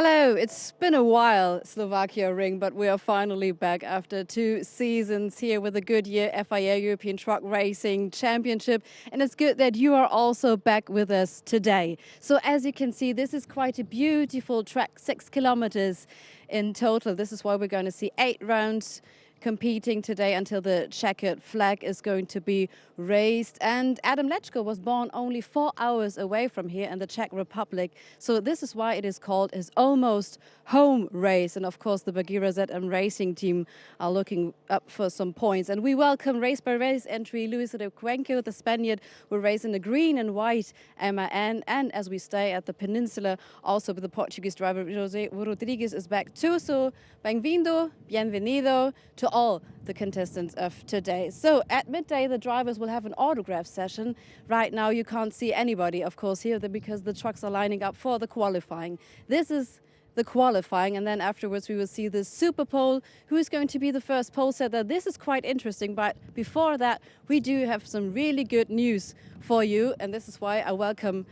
Hello, it's been a while, Slovakia Ring, but we are finally back after 2 seasons here with the Goodyear FIA European Truck Racing Championship. And it's good that you are also back with us today. So as you can see, this is quite a beautiful track, 6 kilometers in total. This is why we're going to see 8 rounds competing today until the checkered flag is going to be raised. And Adam Lechko was born only 4 hours away from here in the Czech Republic. So this is why it is called his almost home race. And of course, the Bagheera ZM racing team are looking up for some points. And we welcome race by race entry Luis Recuenco, the Spaniard, will race in the green and white MAN. And as we stay at the peninsula, also with the Portuguese driver José Rodrigues is back too. So bem-vindo, bienvenido to all the contestants of today. So at midday, the drivers will have an autograph session. Right now, you can't see anybody, of course, here because the trucks are lining up for the qualifying. This is the qualifying, and then afterwards we will see the Super Pole, who is going to be the first pole setter. This is quite interesting, but before that, we do have some really good news for you, and this is why I welcome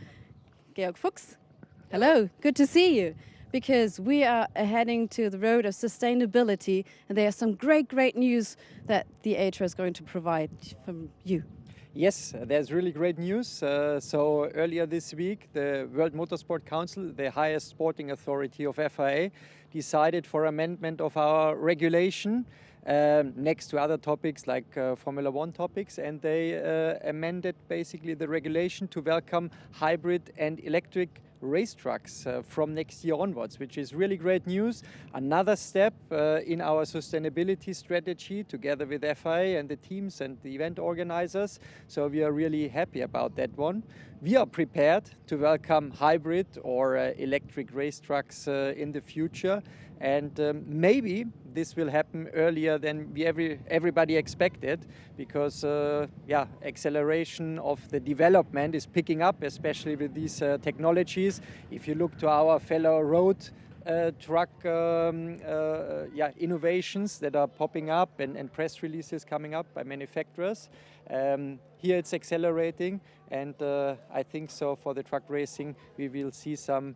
Georg Fuchs. Hello, good to see you. Because we are heading to the road of sustainability, and there are some great news that the ATRA is going to provide from you. Yes, there's really great news. So earlier this week, the World Motorsport Council, the highest sporting authority of FIA, decided for amendment of our regulation next to other topics like Formula One topics, and they amended basically the regulation to welcome hybrid and electric race trucks from next year onwards, which is really great news. Another step in our sustainability strategy together with FIA and the teams and the event organizers. So we are really happy about that one. We are prepared to welcome hybrid or electric race trucks in the future. And maybe this will happen earlier than everybody expected, because acceleration of the development is picking up, especially with these technologies. If you look to our fellow road truck innovations that are popping up and press releases coming up by manufacturers, here it's accelerating, and I think so for the truck racing we will see some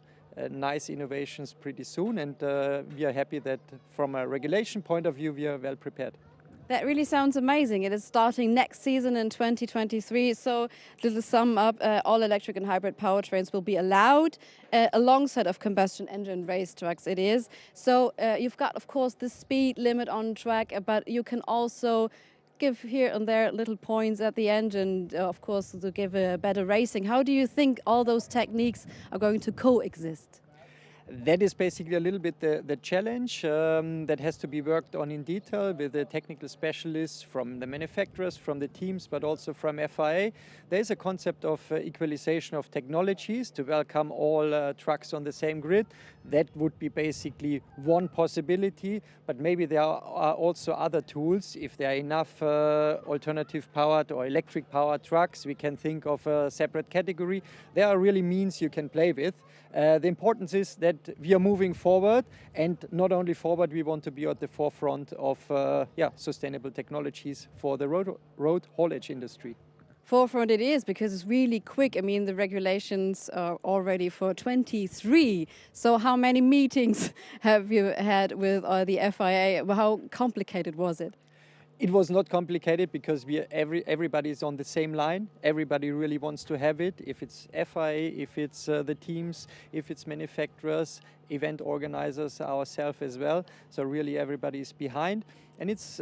nice innovations pretty soon, and we are happy that from a regulation point of view we are well prepared. That really sounds amazing. It is starting next season in 2023. So to sum up, all electric and hybrid powertrains will be allowed alongside of combustion engine race trucks it is. So you've got, of course, the speed limit on track, but you can also give here and there little points at the end, and of course to give a better racing. How do you think all those techniques are going to coexist? That is basically a little bit the challenge that has to be worked on in detail with the technical specialists from the manufacturers, from the teams, but also from FIA. There is a concept of equalization of technologies to welcome all trucks on the same grid. That would be basically one possibility, but maybe there are also other tools. If there are enough alternative powered or electric powered trucks, we can think of a separate category. There are really means you can play with. The importance is that we are moving forward, and not only forward, we want to be at the forefront of sustainable technologies for the road haulage industry. Forefront it is, because it's really quick. I mean, the regulations are already for 23. So how many meetings have you had with the FIA? How complicated was it? It was not complicated, because everybody is on the same line. Everybody really wants to have it. If it's FIA, if it's the teams, if it's manufacturers, event organizers, ourselves as well. So really everybody is behind. And it's,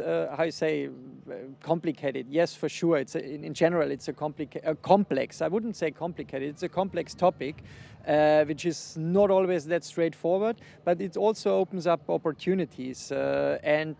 complicated. Yes, for sure. In general, it's a complex. I wouldn't say complicated. It's a complex topic, which is not always that straightforward. But it also opens up opportunities. And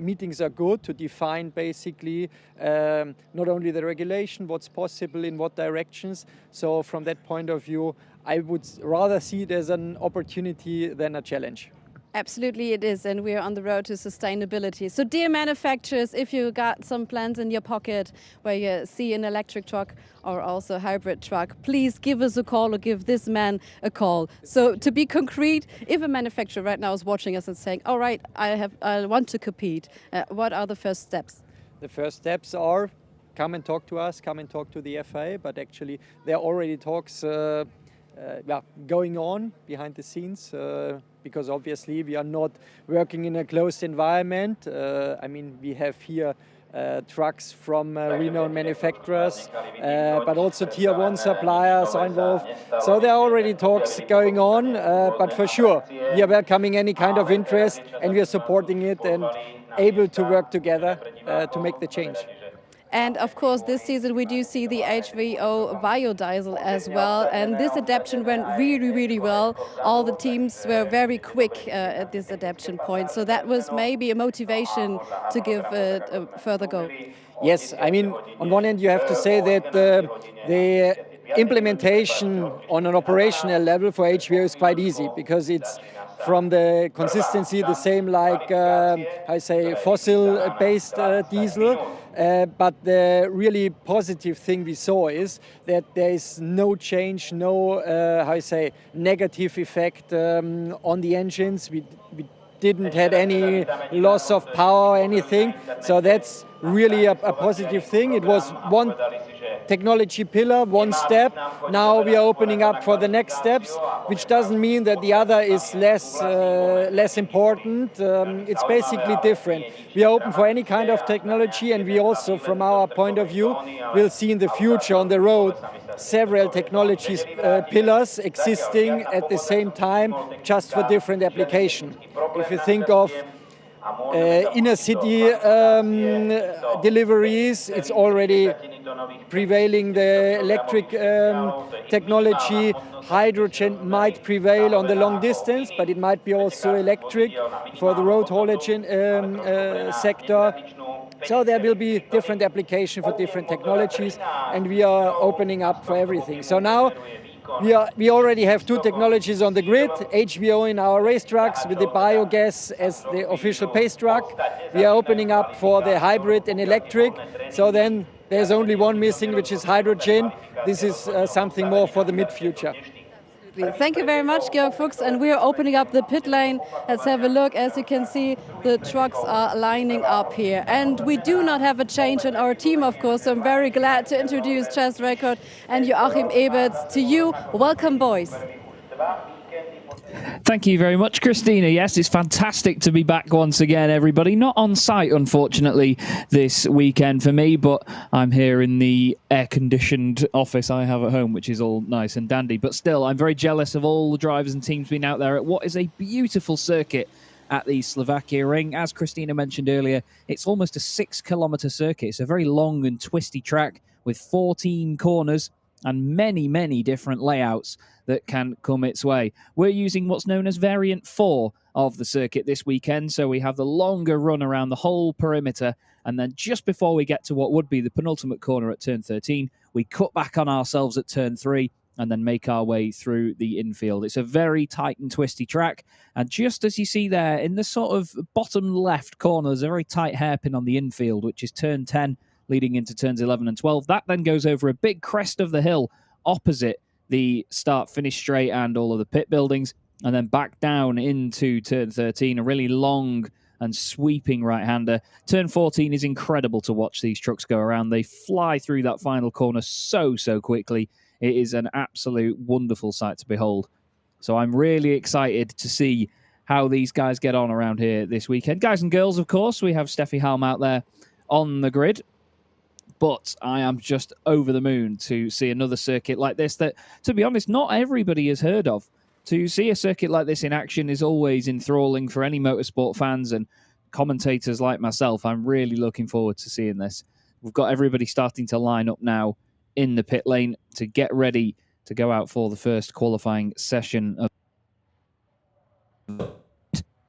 meetings are good to define basically not only the regulation, what's possible in what directions. So from that point of view, I would rather see it as an opportunity than a challenge. Absolutely it is, and we are on the road to sustainability. So dear manufacturers, if you got some plans in your pocket where you see an electric truck or also a hybrid truck, please give us a call or give this man a call. So to be concrete, if a manufacturer right now is watching us and saying, all right, I want to compete, what are the first steps? The first steps are come and talk to us, come and talk to the FIA, but actually there are already talks going on behind the scenes, because obviously we are not working in a closed environment. I mean, we have here trucks from renowned manufacturers, but also tier one suppliers are involved. So there are already talks going on, but for sure, we are welcoming any kind of interest and we are supporting it and able to work together to make the change. And of course, this season we do see the HVO biodiesel as well. And this adaptation went really, really well. All the teams were very quick at this adaptation point. So that was maybe a motivation to give it a further go. Yes, I mean, on one hand, you have to say that the implementation on an operational level for HVO is quite easy because it's from the consistency the same like I say fossil-based diesel. But the really positive thing we saw is that there is no change, no how I say negative effect on the engines. We didn't had any loss of power or anything. So that's really a positive thing. It was one technology pillar, one step. Now we are opening up for the next steps, which doesn't mean that the other is less important. It's basically different. We are open for any kind of technology, and we also, from our point of view, will see in the future on the road several technologies pillars existing at the same time, just for different application. If you think of inner city deliveries, it's already prevailing the electric technology. Hydrogen might prevail on the long distance, but it might be also electric for the road haulage sector. So there will be different application for different technologies, and we are opening up for everything. So now we already have two technologies on the grid, HVO in our race trucks with the biogas as the official pace truck. We are opening up for the hybrid and electric. So then there's only one missing, which is hydrogen. This is something more for the mid-future. Thank you very much, Georg Fuchs. And we are opening up the pit lane. Let's have a look. As you can see, the trucks are lining up here. And we do not have a change in our team, of course. So I'm very glad to introduce Chas Record and Joachim Eberts to you. Welcome, boys. Thank you very much, Christina. Yes, it's fantastic to be back once again, everybody. Not on site, unfortunately, this weekend for me, but I'm here in the air-conditioned office I have at home, which is all nice and dandy. But still, I'm very jealous of all the drivers and teams being out there at what is a beautiful circuit at the Slovakia Ring. As Christina mentioned earlier, it's almost a 6-kilometre circuit. It's a very long and twisty track with 14 corners and many, many different layouts that can come its way. We're using what's known as variant 4 of the circuit this weekend, so we have the longer run around the whole perimeter, and then just before we get to what would be the penultimate corner at turn 13, we cut back on ourselves at turn 3 and then make our way through the infield. It's a very tight and twisty track, and just as you see there, in the sort of bottom left corner, there's a very tight hairpin on the infield, which is turn 10, leading into turns 11 and 12. That then goes over a big crest of the hill opposite the start-finish straight and all of the pit buildings, and then back down into turn 13, a really long and sweeping right-hander. Turn 14 is incredible to watch these trucks go around. They fly through that final corner so quickly. It is an absolute wonderful sight to behold. So I'm really excited to see how these guys get on around here this weekend. Guys and girls, of course, we have Steffi Halm out there on the grid. But I am just over the moon to see another circuit like this that, to be honest, not everybody has heard of. To see a circuit like this in action is always enthralling for any motorsport fans and commentators like myself. I'm really looking forward to seeing this. We've got everybody starting to line up now in the pit lane to get ready to go out for the first qualifying session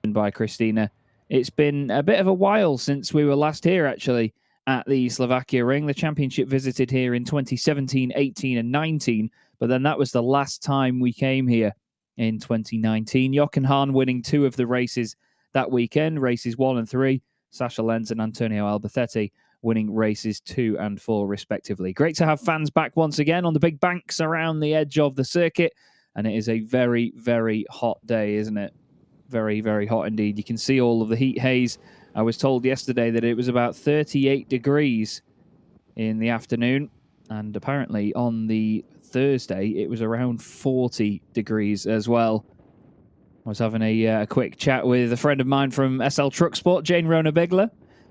by Christina. It's been a bit of a while since we were last here, actually, at the Slovakia Ring. The championship visited here in 2017, 18 and 19, but then that was the last time we came here in 2019. Jochen Hahn winning 2 of the races that weekend, races 1 and 3. Sasha Lenz and Antonio Alberthetti winning races 2 and 4 respectively. Great to have fans back once again on the big banks around the edge of the circuit, and it is a very, very hot day, isn't it? Very, very hot indeed. You can see all of the heat haze. I was told yesterday that it was about 38 degrees in the afternoon. And apparently on the Thursday, it was around 40 degrees as well. I was having a quick chat with a friend of mine from SL Truck Sport, Jane Rona Bigler.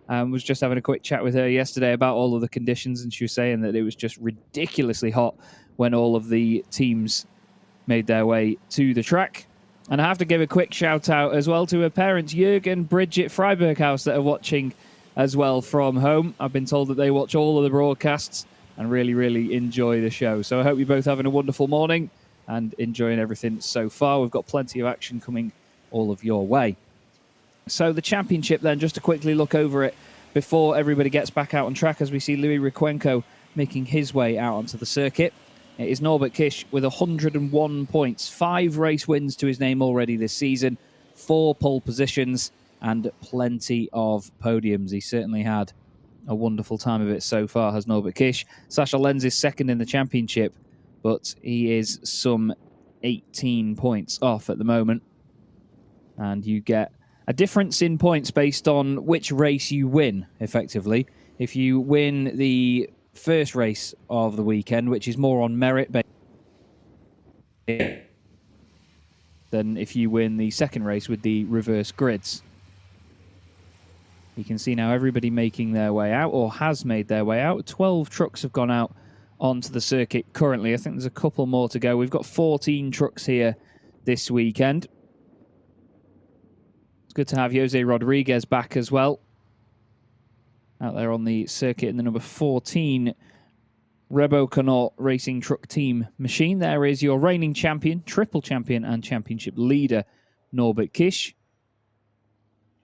Was just having a quick chat with her yesterday about all of the conditions, and she was saying that it was just ridiculously hot when all of the teams made their way to the track. And I have to give a quick shout out as well to her parents, Jürgen, Bridget, Freiberghaus, that are watching as well from home. I've been told that they watch all of the broadcasts and really, really enjoy the show. So I hope you're both having a wonderful morning and enjoying everything so far. We've got plenty of action coming all of your way. So the championship then, just to quickly look over it before everybody gets back out on track, as we see Louis Riquenco making his way out onto the circuit. It is Norbert Kish with 101 points, 5 race wins to his name already this season, 4 pole positions and plenty of podiums. He certainly had a wonderful time of it so far, has Norbert Kish. Sascha Lenz is second in the championship, but he is some 18 points off at the moment. And you get a difference in points based on which race you win, effectively. If you win the first race of the weekend, which is more on merit than if you win the second race with the reverse grids. You can see now everybody making their way out, or has made their way out. 12 trucks have gone out onto the circuit currently. I think there's a couple more to go. We've got 14 trucks here this weekend. It's good to have Jose Rodriguez back as well, out there on the circuit in the number 14 Rebo Connaught Racing Truck Team machine. There is your reigning champion, triple champion and championship leader, Norbert Kish.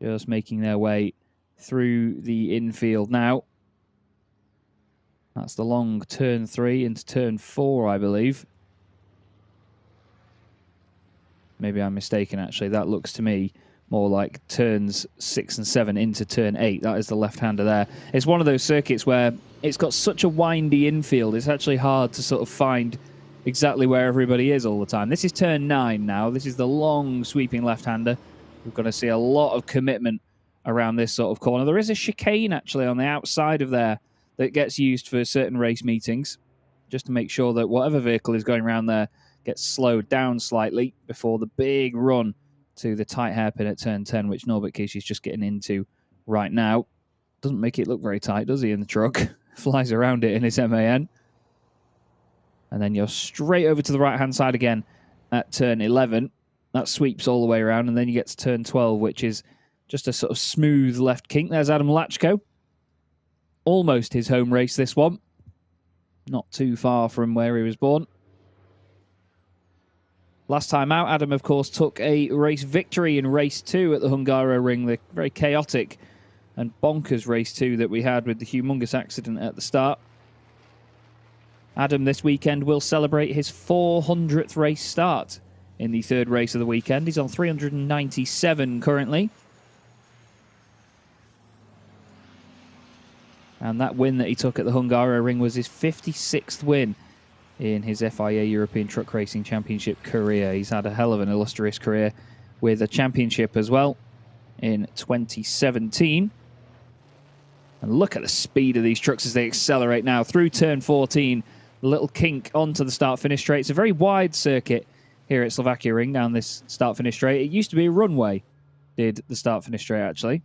Just making their way through the infield now. That's the long turn 3 into turn 4, I believe. Maybe I'm mistaken, actually. That looks to me more like turns 6 and 7 into turn 8. That is the left-hander there. It's one of those circuits where it's got such a windy infield. It's actually hard to sort of find exactly where everybody is all the time. This is turn 9 now. This is the long sweeping left-hander. We're going to see a lot of commitment around this sort of corner. There is a chicane actually on the outside of there that gets used for certain race meetings, just to make sure that whatever vehicle is going around there gets slowed down slightly before the big run to the tight hairpin at turn 10, which Norbert Kish is just getting into right now. Doesn't make it look very tight, does he, in the truck? Flies around it in his MAN. And then you're straight over to the right-hand side again at turn 11. That sweeps all the way around, and then you get to turn 12, which is just a sort of smooth left kink. There's Adam Lachko. Almost his home race, this one. Not too far from where he was born. Last time out, Adam, of course, took a race victory in race 2 at the Hungaroring, the very chaotic and bonkers race 2 that we had with the humongous accident at the start. Adam this weekend will celebrate his 400th race start in the third race of the weekend. He's on 397 currently. And that win that he took at the Hungaroring was his 56th win in his FIA European Truck Racing Championship career. He's had a hell of an illustrious career with a championship as well in 2017. And look at the speed of these trucks as they accelerate now through turn 14. A little kink onto the start-finish straight. It's a very wide circuit here at Slovakia Ring down this start-finish straight. It used to be a runway, did the start-finish straight actually.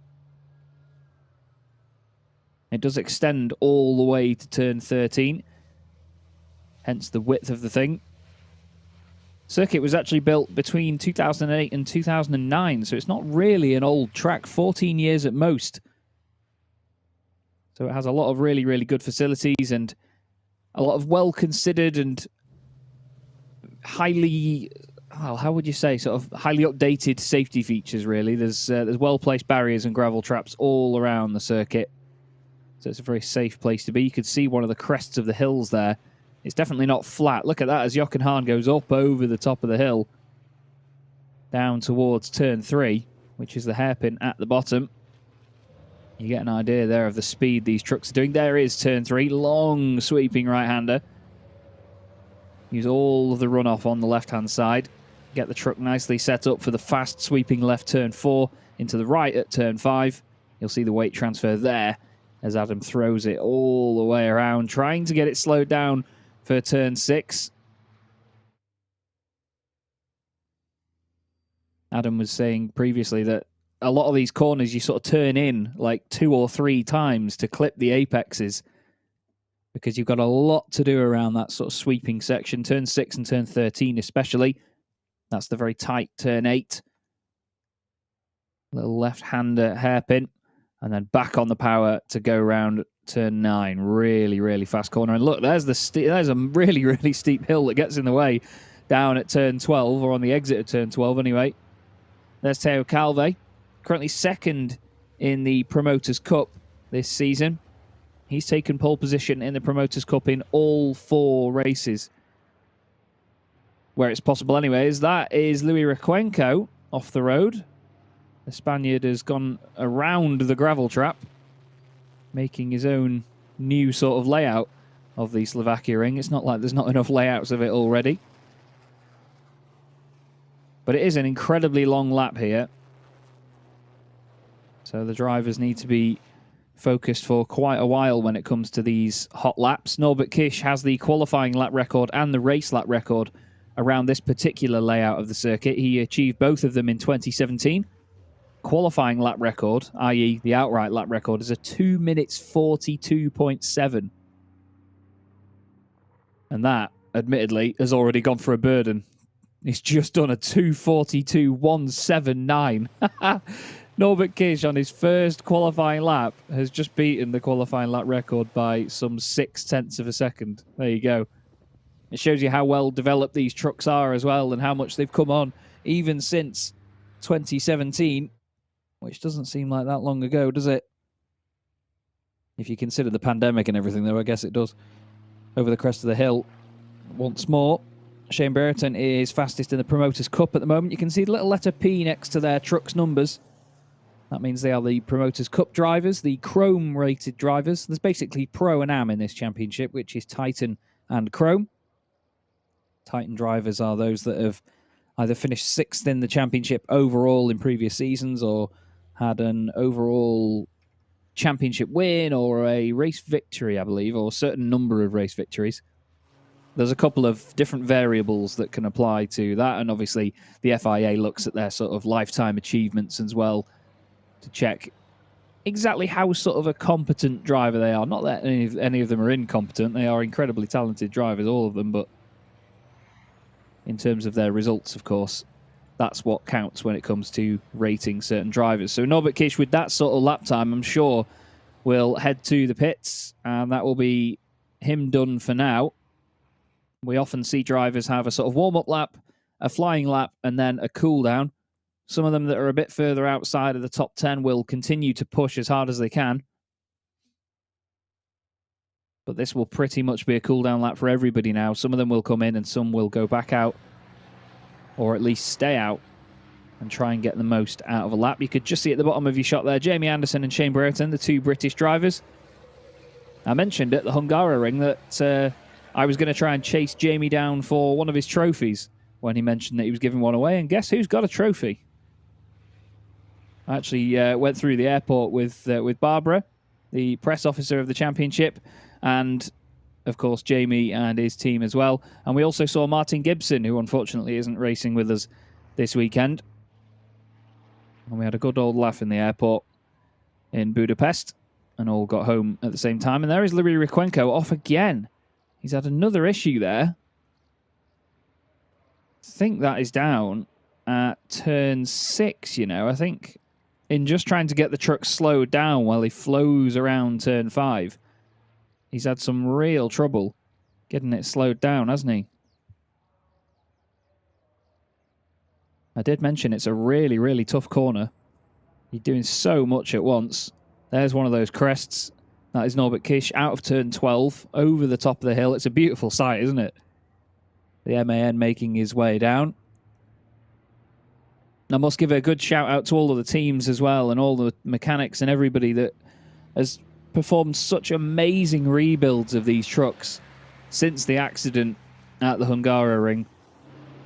It does extend all the way to turn 13, hence the width of the thing. Circuit was actually built between 2008 and 2009, so it's not really an old track, 14 years at most. So it has a lot of really, really good facilities and a lot of well-considered and highly, well, how would you say, sort of highly updated safety features, really. There's well-placed barriers and gravel traps all around the circuit. So it's a very safe place to be. You could see one of the crests of the hills there. It's definitely not flat. Look at that as Jochen Hahn goes up over the top of the hill down towards turn 3, which is the hairpin at the bottom. You get an idea there of the speed these trucks are doing. There is turn 3, long sweeping right-hander. Use all of the runoff on the left-hand side. Get the truck nicely set up for the fast sweeping left turn 4 into the right at turn 5. You'll see the weight transfer there as Adam throws it all the way around, trying to get it slowed down for turn 6. Adam was saying previously that a lot of these corners you sort of turn in like 2 or 3 times to clip the apexes, because you've got a lot to do around that sort of sweeping section. Turn 6 and turn 13 especially. That's the very tight turn 8. Little left-hander hairpin. And then back on the power to go around turn 9. Really, really fast corner. And look, there's there's a really, really steep hill that gets in the way down at turn 12, or on the exit of turn 12 anyway. There's Teo Calve, currently second in the Promoters' Cup this season. He's taken pole position in the Promoters' Cup in all 4 races, where it's possible anyways. That is Louis Requenco off the road. The Spaniard has gone around the gravel trap, making his own new sort of layout of the Slovakia ring. It's not like there's not enough layouts of it already. But it is an incredibly long lap here. So the drivers need to be focused for quite a while when it comes to these hot laps. Norbert Kish has the qualifying lap record and the race lap record around this particular layout of the circuit. He achieved both of them in 2017. Qualifying lap record, i.e. the outright lap record, is a 2 minutes 42.7. And that, admittedly, has already gone for a burden. He's just done a 2:42.179. Norbert Kish on his first qualifying lap has just beaten the qualifying lap record by some 0.6 of a second. There you go. It shows you how well developed these trucks are as well, and how much they've come on even since 2017, which doesn't seem like that long ago, does it? If you consider the pandemic and everything, though, I guess it does. Over the crest of the hill once more. Shane Brereton is fastest in the Promoters' Cup at the moment. You can see the little letter P next to their truck's numbers. That means they are the Promoters' Cup drivers, the Chrome-rated drivers. There's basically Pro and Am in this championship, which is Titan and Chrome. Titan drivers are those that have either finished 6th in the championship overall in previous seasons, or had an overall championship win or a race victory, I believe, or a certain number of race victories. There's a couple of different variables that can apply to that, and obviously the FIA looks at their sort of lifetime achievements as well to check exactly how sort of a competent driver they are. Not that any of them are incompetent. They are incredibly talented drivers, all of them, but in terms of their results, of course, that's what counts when it comes to rating certain drivers. So Norbert Kish, with that sort of lap time, I'm sure will head to the pits, and that will be him done for now. We often see drivers have a sort of warm-up lap, a flying lap, and then a cool-down. Some of them that are a bit further outside of the top 10 will continue to push as hard as they can. But this will pretty much be a cool-down lap for everybody now. Some of them will come in and some will go back out, or at least stay out and try and get the most out of a lap. You could just see at the bottom of your shot there, Jamie Anderson and Shane Brereton, the 2 British drivers. I mentioned at the Hungaroring that I was going to try and chase Jamie down for one of his trophies when he mentioned that he was giving one away, and guess who's got a trophy? I actually went through the airport with Barbara, the press officer of the championship, and of course Jamie and his team as well. And we also saw Martin Gibson, who unfortunately isn't racing with us this weekend. And we had a good old laugh in the airport in Budapest, and all got home at the same time. And there is Louis Requenco off again. He's had another issue there. I think that is down at turn 6, you know. I think in just trying to get the truck slowed down while he flows around turn 5, he's had some real trouble getting it slowed down, hasn't he? I did mention it's a really, really tough corner. You're doing so much at once. There's one of those crests. That is Norbert Kish out of turn 12, over the top of the hill. It's a beautiful sight, isn't it? The MAN making his way down. I must give a good shout out to all of the teams as well, and all the mechanics and everybody that has performed such amazing rebuilds of these trucks since the accident at the Hungaroring.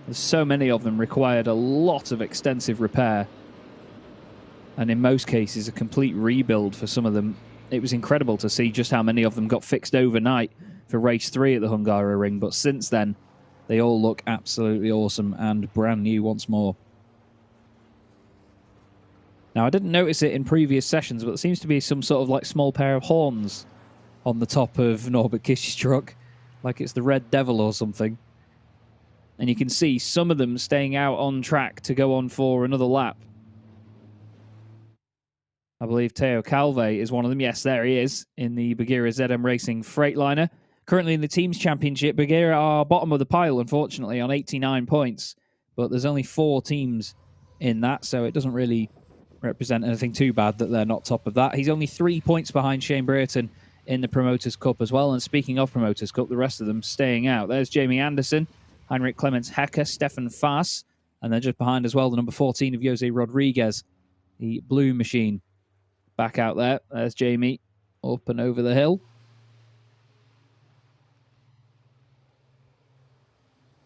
There's so many of them required a lot of extensive repair, and in most cases a complete rebuild for some of them. it was incredible to see just how many of them got fixed overnight for race 3 at the Hungaroring. But since then, they all look absolutely awesome and brand new once more. Now, I didn't notice it in previous sessions, but there seems to be some sort of like small pair of horns on the top of Norbert Kisch's truck, like it's the Red Devil or something. And you can see some of them staying out on track to go on for another lap. I believe Teo Calve is one of them. Yes, there he is in the Bagheera ZM Racing Freightliner. Currently in the Teams Championship, Bagheera are bottom of the pile, unfortunately, on 89 points. But there's only 4 teams in that, so it doesn't really represent anything too bad that they're not top of that. He's only 3 points behind Shane Brereton in the Promoters' Cup as well. And speaking of Promoters' Cup, the rest of them staying out. There's Jamie Anderson, Heinrich Clemens Hecker, Stefan Faas, and then just behind as well, the number 14 of Jose Rodriguez, the Blue Machine. Back out there. There's Jamie up and over the hill.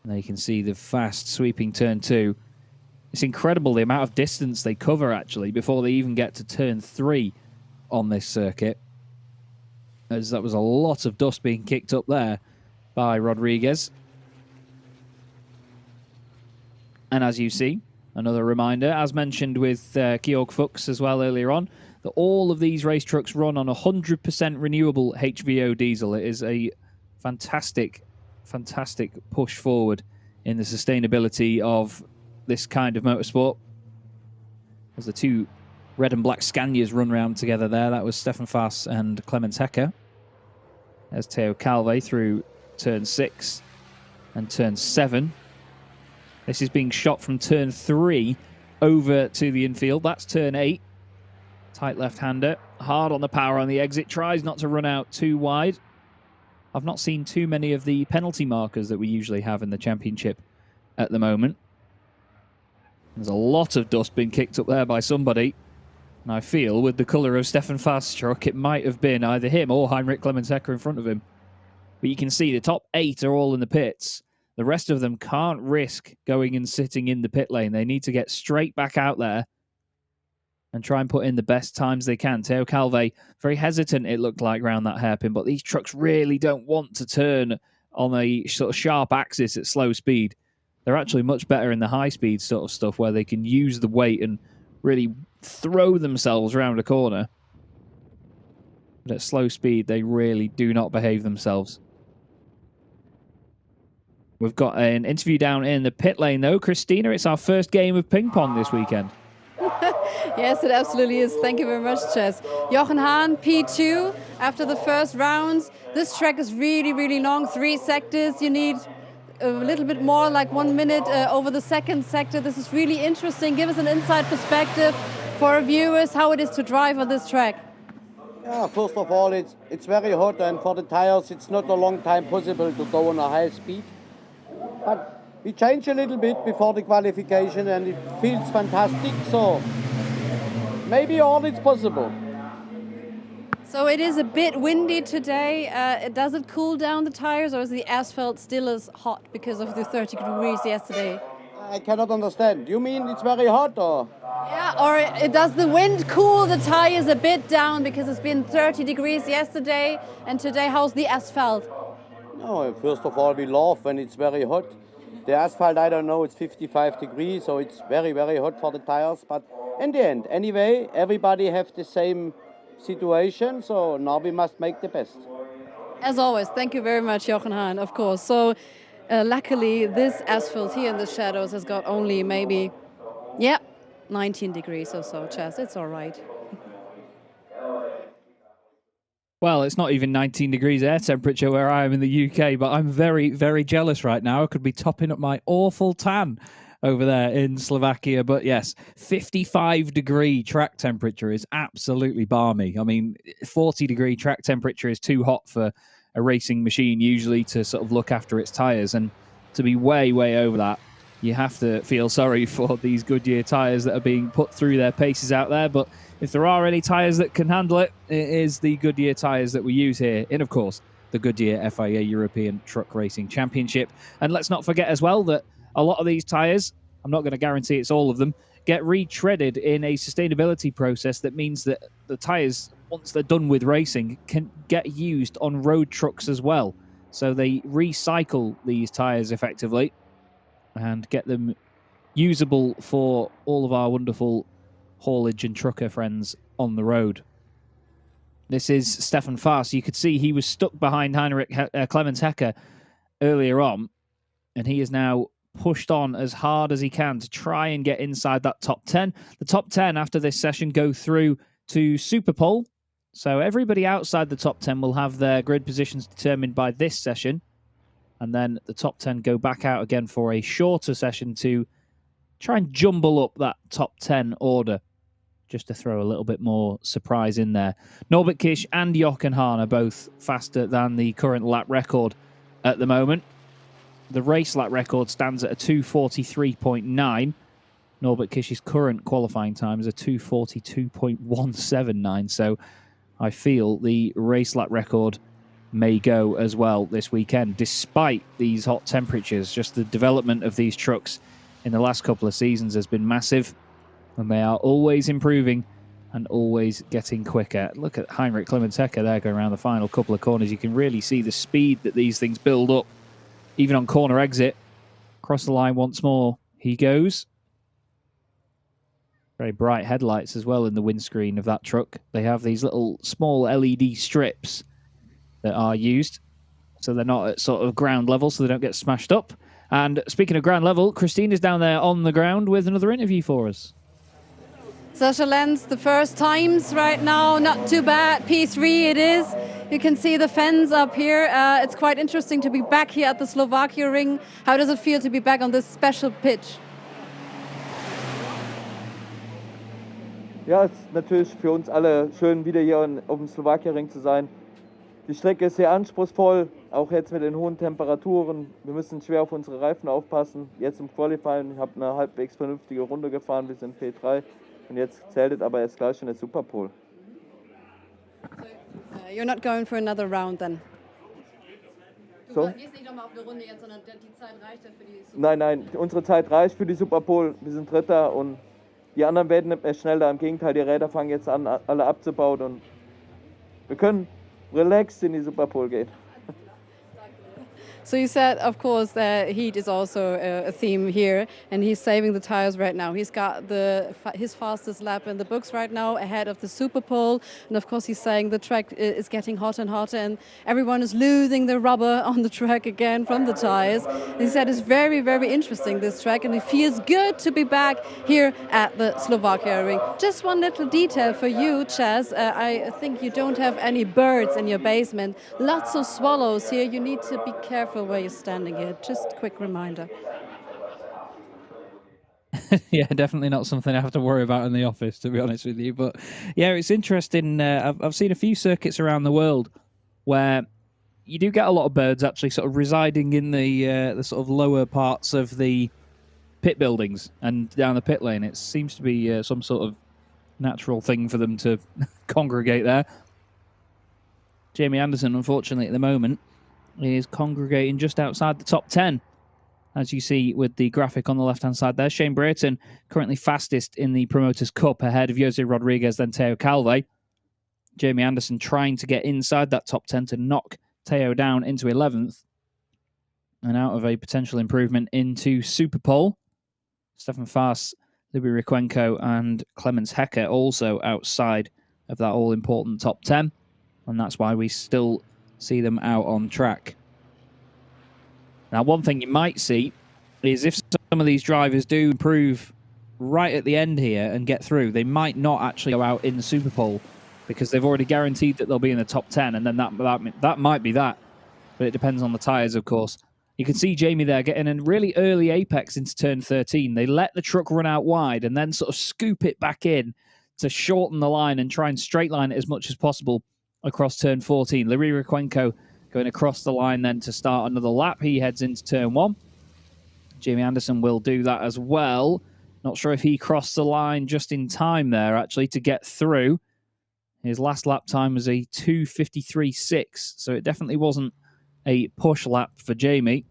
And there you can see the fast sweeping turn 2. It's incredible the amount of distance they cover, actually, before they even get to turn 3 on this circuit. As that was a lot of dust being kicked up there by Rodriguez. And as you see, another reminder, as mentioned with Georg Fuchs as well earlier on, that all of these race trucks run on 100% renewable HVO diesel. It is a fantastic, fantastic push forward in the sustainability of this kind of motorsport. As the 2 red and black Scanias run round together there, that was Stefan Faas and Clemens Hecker. There's Teo Calve through turn 6 and turn 7. This is being shot from turn 3 over to the infield. That's turn 8. Tight left-hander, hard on the power on the exit, tries not to run out too wide. I've not seen too many of the penalty markers that we usually have in the championship at the moment. There's a lot of dust being kicked up there by somebody. And I feel with the colour of Stefan Faast's truck, it might have been either him or Heinrich Clemens Hecker in front of him. But you can see the top 8 are all in the pits. The rest of them can't risk going and sitting in the pit lane. They need to get straight back out there and try and put in the best times they can. Teo Calve, very hesitant it looked like around that hairpin, but these trucks really don't want to turn on a sort of sharp axis at slow speed. They're actually much better in the high speed sort of stuff where they can use the weight and really throw themselves around a corner. But at slow speed, they really do not behave themselves. We've got an interview down in the pit lane, though. Christina, it's our first game of ping pong this weekend. Yes, it absolutely is. Thank you very much, Chess. Jochen Hahn, P2, after the first rounds. This track is really, really long, 3 sectors. You need a little bit more, like 1 minute over the second sector. This is really interesting. Give us an inside perspective for our viewers, how it is to drive on this track. Yeah, first of all, it's very hot, and for the tires, it's not a long time possible to go on a high speed. But we changed a little bit before the qualification, and it feels fantastic. So maybe all is possible. So it is a bit windy today. Does it cool down the tires, or is the asphalt still as hot because of the 30 degrees yesterday? I cannot understand. You mean it's very hot, or? Yeah, or does the wind cool the tires a bit down because it's been 30 degrees yesterday, and today how's the asphalt? No, first of all, we laugh when it's very hot. The asphalt, I don't know, it's 55 degrees, so it's very, very hot for the tires. But in the end, anyway, everybody have the same situation, so now we must make the best. As always, thank you very much, Jochen Hahn, of course. So luckily, this asphalt here in the shadows has got only maybe, 19 degrees or so, Chess. It's all right. Well, it's not even 19 degrees air temperature where I am in the UK, but I'm very, very jealous right now. I could be topping up my awful tan over there in Slovakia. But yes, 55-degree track temperature is absolutely balmy. I mean, 40-degree track temperature is too hot for a racing machine usually to sort of look after its tyres. And to be way, way over that, you have to feel sorry for these Goodyear tyres that are being put through their paces out there. But if there are any tyres that can handle it, it is the Goodyear tyres that we use here in, of course, the Goodyear FIA European Truck Racing Championship. And let's not forget as well that a lot of these tyres, I'm not going to guarantee it's all of them, get retreaded in a sustainability process that means that the tyres once they're done with racing, can get used on road trucks as well. So they recycle these tyres effectively and get them usable for all of our wonderful haulage and trucker friends on the road. This is Stefan Faas. You could see he was stuck behind Clemens Hecker earlier on, and he is now pushed on as hard as he can to try and get inside that top 10. The top 10 after this session go through to Superpole. So everybody outside the top 10 will have their grid positions determined by this session. And then the top 10 go back out again for a shorter session to try and jumble up that top 10 order, just to throw a little bit more surprise in there. Norbert Kish and Jochen Hahn are both faster than the current lap record at the moment. The race lap record stands at a 2:43.9. Norbert Kish's current qualifying time is a 2:42.179. So I feel the race lap record may go as well this weekend, despite these hot temperatures. Just the development of these trucks in the last couple of seasons has been massive, and they are always improving and always getting quicker. Look at Heinrich Clemens Hecker there going around the final couple of corners. You can really see the speed that these things build up, even on corner exit. Across the line once more he goes. Very bright headlights as well in the windscreen of that truck. They have these little small LED strips that are used, so they're not at sort of ground level, so they don't get smashed up. And speaking of ground level, Christine is down there on the ground with another interview for us. Sascha Lenz, the first times right now, not too bad. P3 it is. You can see the fans up here. It's quite interesting to be back here at the Slovakia ring. How does it feel to be back on this special pitch? Ja, es ist natürlich für uns alle schön, wieder hier auf dem Slowakia-Ring zu sein. Die Strecke ist sehr anspruchsvoll, auch jetzt mit den hohen Temperaturen. Wir müssen schwer auf unsere Reifen aufpassen. Jetzt im Qualifying, ich habe eine halbwegs vernünftige Runde gefahren bis in P3. Und jetzt zählt es aber erst gleich in der Superpole. You're not going for another round then? So? Du gehst nicht nochmal auf eine Runde jetzt, sondern die Zeit reicht ja für die Superpole. Nein, unsere Zeit reicht für die Superpole. Wir sind Dritter und die anderen werden nicht mehr schneller. Im Gegenteil, die Räder fangen jetzt an, alle abzubauen. Und wir können relaxed in die Superpole gehen. So you said, of course, that heat is also a theme here, and he's saving the tires right now. He's got his fastest lap in the books right now, ahead of the Superpole, and of course he's saying the track is getting hotter and hotter, and everyone is losing the rubber on the track again from the tires. And he said it's very, very interesting, this track, and it feels good to be back here at the Slovakia ring. Just one little detail for you, Chaz. I think you don't have any birds in your basement. Lots of swallows here. You need to be careful where you're standing here. Just a quick reminder. Yeah, definitely not something I have to worry about in the office, to be honest with you. But yeah, it's interesting. I've seen a few circuits around the world where you do get a lot of birds actually sort of residing in the sort of lower parts of the pit buildings and down the pit lane. It seems to be some sort of natural thing for them to congregate there. Jamie Anderson, unfortunately, at the moment, is congregating just outside the top 10, as you see with the graphic on the left-hand side there. Shane Brayton currently fastest in the Promoters' Cup, ahead of Jose Rodriguez, then Teo Calve. Jamie Anderson trying to get inside that top 10 to knock Teo down into 11th and out of a potential improvement into Superpole. Stefan Faas, Libby Rykwenko and Clemens Hecker also outside of that all-important top 10, and that's why we still see them out on track. Now, one thing you might see is if some of these drivers do improve right at the end here and get through, they might not actually go out in the Superpole because they've already guaranteed that they'll be in the top 10, and then that might be that. But it depends on the tyres, of course. You can see Jamie there getting a really early apex into turn 13. They let the truck run out wide and then sort of scoop it back in to shorten the line and try and straight line it as much as possible across turn 14. Libby Rykwenko going across the line then to start another lap. He heads into turn 1. Jamie Anderson will do that as well. Not sure if he crossed the line just in time there, actually, to get through. His last lap time was a 2:53.6, so it definitely wasn't a push lap for Jamie.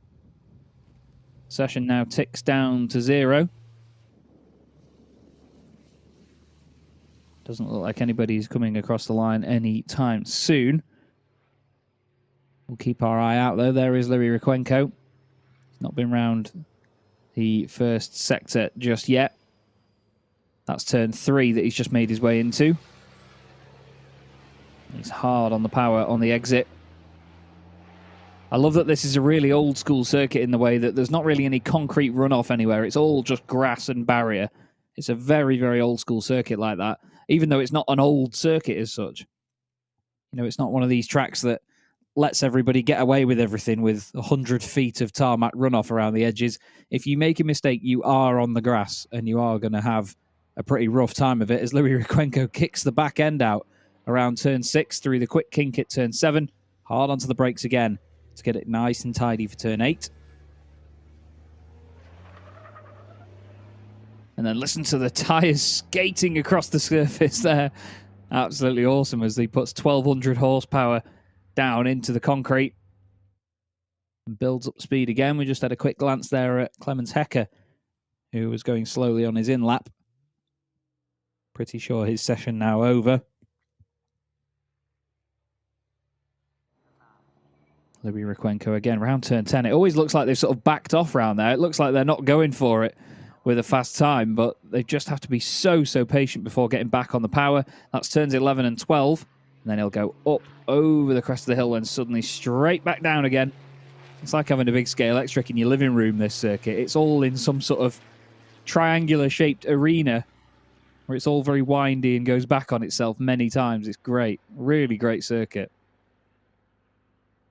Session now ticks down to 0. Doesn't look like anybody's coming across the line anytime soon. We'll keep our eye out, though. There is Louis Rykwenko. He's not been round the first sector just yet. That's turn 3 that he's just made his way into. He's hard on the power on the exit. I love that this is a really old school circuit in the way that there's not really any concrete runoff anywhere. It's all just grass and barrier. It's a very, very old school circuit like that, even though it's not an old circuit as such. You know, it's not one of these tracks that lets everybody get away with everything with 100 feet of tarmac runoff around the edges. If you make a mistake, you are on the grass and you are going to have a pretty rough time of it as Louis Rykwenko kicks the back end out around turn 6 through the quick kink at turn 7. Hard onto the brakes again to get it nice and tidy for turn 8. And then listen to the tyres skating across the surface there. Absolutely awesome as he puts 1,200 horsepower down into the concrete and builds up speed again. We just had a quick glance there at Clemens Hecker, who was going slowly on his in lap. Pretty sure his session now over. Louis Rykwenko again, round turn 10. It always looks like they've sort of backed off round there. It looks like they're not going for it with a fast time, but they just have to be so patient before getting back on the power. That's turns 11 and 12. And then he'll go up over the crest of the hill and suddenly straight back down again. It's like having a big scale X trick in your living room, this circuit. It's all in some sort of triangular-shaped arena where it's all very windy and goes back on itself many times. It's great. Really great circuit.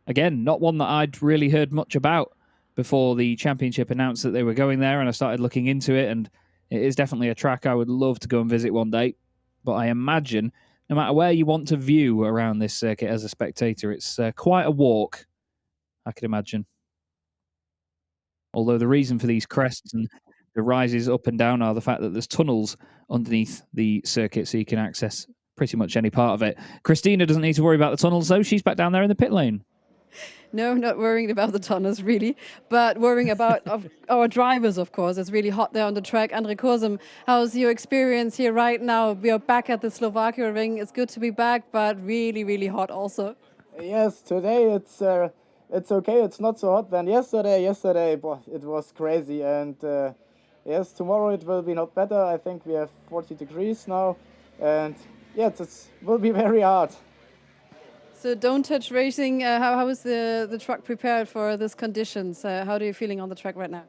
Again, not one that I'd really heard much about before the championship announced that they were going there, and I started looking into it, and it is definitely a track I would love to go and visit one day. But I imagine no matter where you want to view around this circuit as a spectator, it's quite a walk, I could imagine. Although the reason for these crests and the rises up and down are the fact that there's tunnels underneath the circuit so you can access pretty much any part of it. Christina doesn't need to worry about the tunnels, though. She's back down there in the pit lane. No, not worrying about the tunnels, really, but worrying about our drivers, of course. It's really hot there on the track. Andre Kurzem, how's your experience here right now? We are back at the Slovakia ring. It's good to be back, but really, really hot also. Yes, today it's okay. It's not so hot than yesterday. Yesterday it was crazy, and yes, tomorrow it will be not better. I think we have 40 degrees now, and yes, it will be very hard. So Don't Touch Racing, how is the truck prepared for these conditions? How are you feeling on the track right now?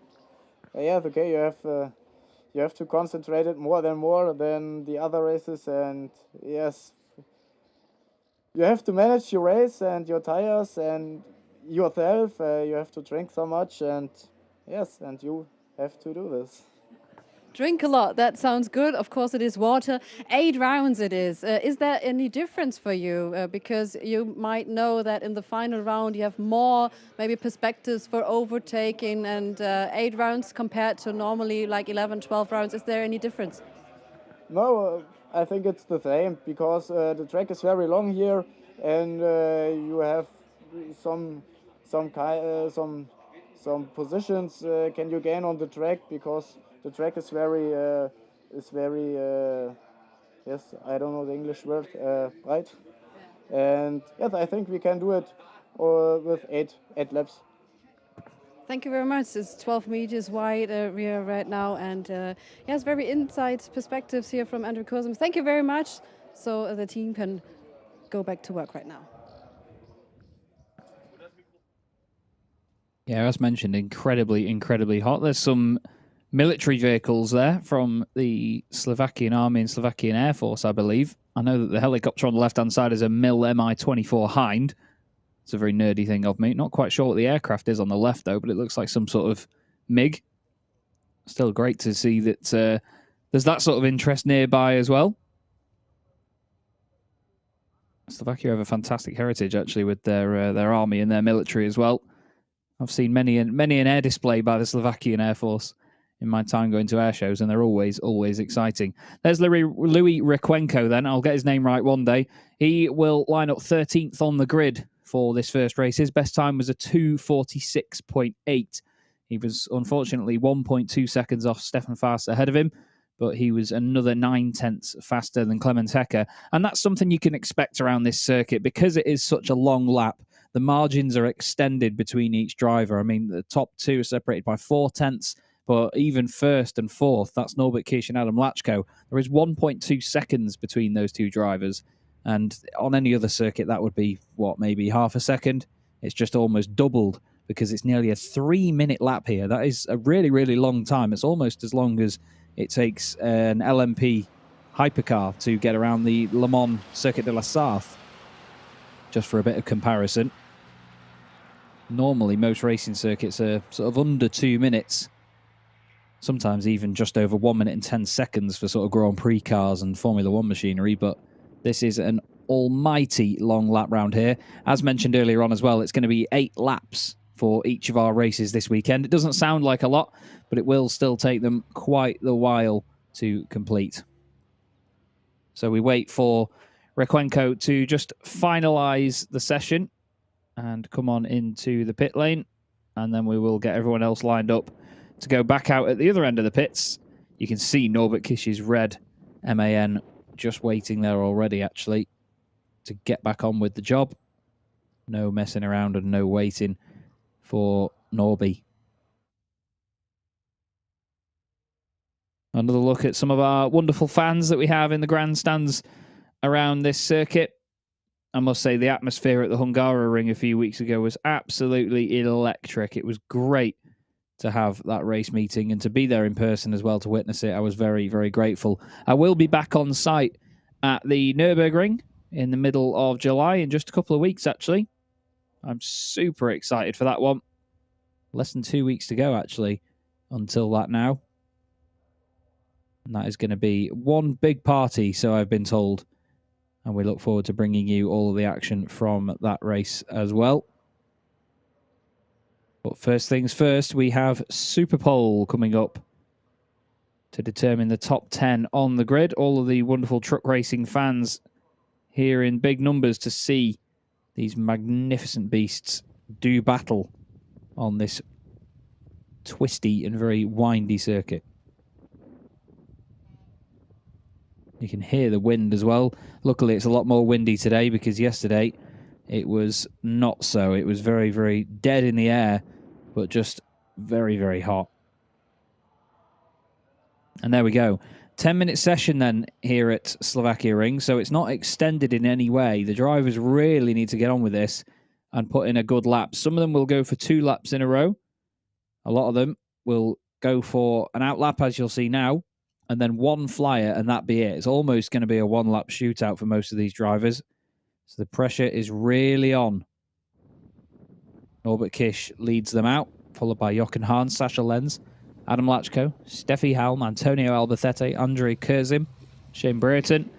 Yes, okay, you have to concentrate it more than the other races, and yes, you have to manage your race and your tires and yourself. You have to drink so much, and yes, and you have to do this. Drink a lot. That sounds good. Of course, it is water. 8 rounds it is. Is there any difference for you? Because you might know that in the final round you have more maybe perspectives for overtaking, and 8 rounds compared to normally like 11, 12 rounds. Is there any difference? No, I think it's the same because the track is very long here, and you have some positions can you gain on the track because the track is very yes, I don't know the English word, right? And yes, I think we can do it with eight laps. Thank you very much. It's 12 meters wide we are right now, and yes, very inside perspectives here from Andrew Kurzem. Thank you very much. So the team can go back to work right now. Yeah, as mentioned, incredibly hot. There's some military vehicles there from the Slovakian Army and Slovakian Air Force, I believe. I know that the helicopter on the left-hand side is a MIL Mi-24 Hind. It's a very nerdy thing of me. Not quite sure what the aircraft is on the left, though, but it looks like some sort of MiG. Still great to see that there's that sort of interest nearby as well. Slovakia have a fantastic heritage, actually, with their army and their military as well. I've seen many an air display by the Slovakian Air Force in my time going to air shows, and they're always exciting. There's Louis Rykwenko then. I'll get his name right one day. He will line up 13th on the grid for this first race. His best time was a 2:46.8. He was unfortunately 1.2 seconds off Stefan Faas ahead of him, but he was another 9/10 faster than Clemens Hecker. And that's something you can expect around this circuit because it is such a long lap. The margins are extended between each driver. I mean, the top two are separated by 4/10, but even first and fourth, that's Norbert Kish and Adam Lachko, there is 1.2 seconds between those two drivers. And on any other circuit, that would be, maybe half a second? It's just almost doubled because it's nearly a 3-minute lap here. That is a really, really long time. It's almost as long as it takes an LMP hypercar to get around the Le Mans Circuit de la Sarthe, just for a bit of comparison. Normally, most racing circuits are sort of under 2 minutes, sometimes even just over 1 minute and 10 seconds for sort of Grand Prix cars and Formula One machinery, but this is an almighty long lap round here. As mentioned earlier on as well, it's going to be 8 laps for each of our races this weekend. It doesn't sound like a lot, but it will still take them quite the while to complete. So we wait for Requenco to just finalise the session and come on into the pit lane, and then we will get everyone else lined up to go back out at the other end of the pits. You can see Norbert Kish's red MAN just waiting there already, actually, to get back on with the job. No messing around and no waiting for Norby. Another look at some of our wonderful fans that we have in the grandstands around this circuit. I must say the atmosphere at the Hungaroring a few weeks ago was absolutely electric. It was great to have that race meeting and to be there in person as well to witness it. I was very, very grateful. I will be back on site at the Nürburgring in the middle of July in just a couple of weeks, actually. I'm super excited for that one. Less than 2 weeks to go, actually, until that now. And that is going to be one big party, so I've been told. And we look forward to bringing you all of the action from that race as well. But first things first, we have Super Pole coming up to determine the top 10 on the grid. All of the wonderful truck racing fans here in big numbers to see these magnificent beasts do battle on this twisty and very windy circuit. You can hear the wind as well. Luckily, it's a lot more windy today because yesterday it was not so. It was very, very dead in the air, but just very, very hot. And there we go. 10-minute session then here at Slovakia Ring, so it's not extended in any way. The drivers really need to get on with this and put in a good lap. Some of them will go for 2 laps in a row. A lot of them will go for an out lap, as you'll see now, and then 1 flyer, and that be it. It's almost going to be a 1-lap shootout for most of these drivers. So the pressure is really on. Norbert Kish leads them out, followed by Jochen Hahn, Sasha Lenz, Adam Lachko, Steffi Halm, Antonio Albacete, Andre Kurzim, Shane Brereton.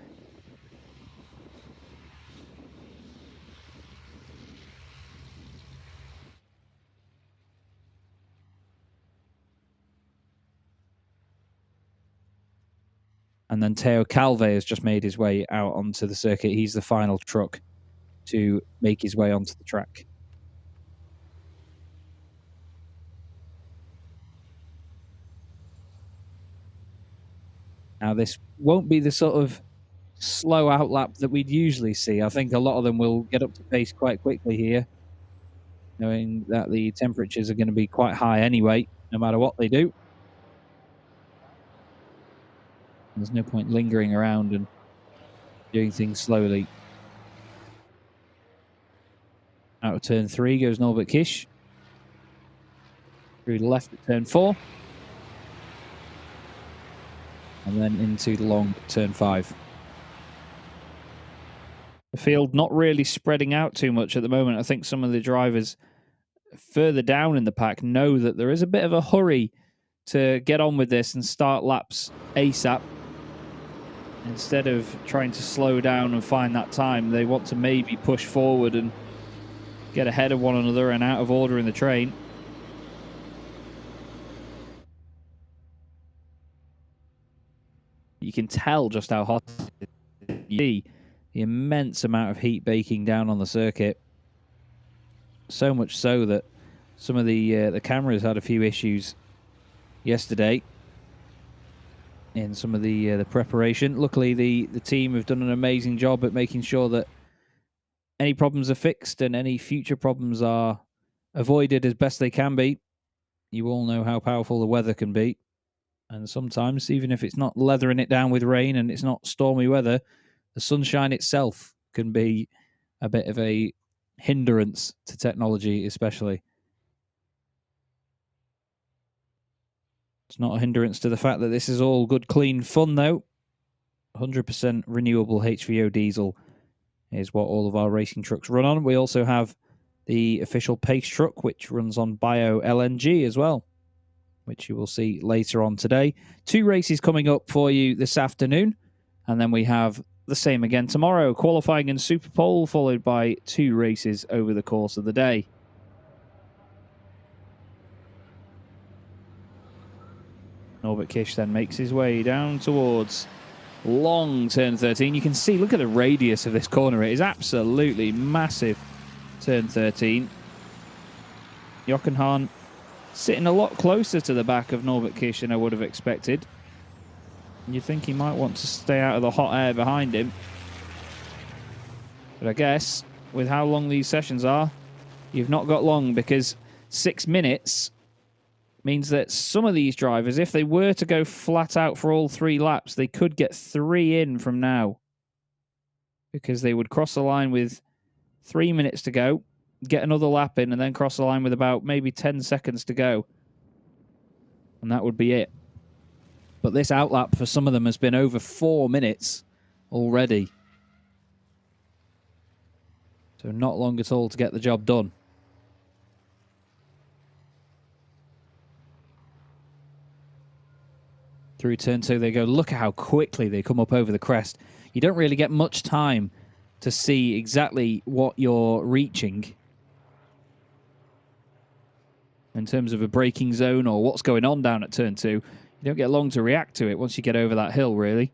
And then Teo Calve has just made his way out onto the circuit. He's the final truck to make his way onto the track. Now, this won't be the sort of slow outlap that we'd usually see. I think a lot of them will get up to pace quite quickly here, knowing that the temperatures are going to be quite high anyway, no matter what they do. There's no point lingering around and doing things slowly. Out of turn 3 goes Norbert Kish. Through the left at turn 4. And then into the long turn 5. The field not really spreading out too much at the moment. I think some of the drivers further down in the pack know that there is a bit of a hurry to get on with this and start laps ASAP. Instead of trying to slow down and find that time, they want to maybe push forward and get ahead of one another and out of order in the train. You can tell just how hot it is. You see the immense amount of heat baking down on the circuit. So much so that some of the cameras had a few issues yesterday. in some of the preparation. Luckily, the team have done an amazing job at making sure that any problems are fixed and any future problems are avoided as best they can be. You all know how powerful the weather can be. And sometimes, even if it's not leathering it down with rain and it's not stormy weather, the sunshine itself can be a bit of a hindrance to technology, especially. It's not a hindrance to the fact that this is all good, clean fun, though. 100% renewable HVO diesel is what all of our racing trucks run on. We also have the official pace truck, which runs on bio LNG as well, which you will see later on today. 2 races coming up for you this afternoon, and then we have the same again tomorrow, qualifying and Super Pole, followed by 2 races over the course of the day. Norbert Kish then makes his way down towards long turn 13. You can see, look at the radius of this corner. It is absolutely massive, turn 13. Jochen Hahn sitting a lot closer to the back of Norbert Kish than I would have expected. You'd think he might want to stay out of the hot air behind him. But I guess, with how long these sessions are, you've not got long, because 6 minutes means that some of these drivers, if they were to go flat out for all 3 laps, they could get 3 in from now. Because they would cross the line with 3 minutes to go, get another lap in, and then cross the line with about maybe 10 seconds to go. And that would be it. But this outlap for some of them has been over 4 minutes already. So not long at all to get the job done. Through turn 2 they go. Look at how quickly they come up over the crest. You don't really get much time to see exactly what you're reaching in terms of a braking zone or what's going on down at turn 2. You don't get long to react to it once you get over that hill, really.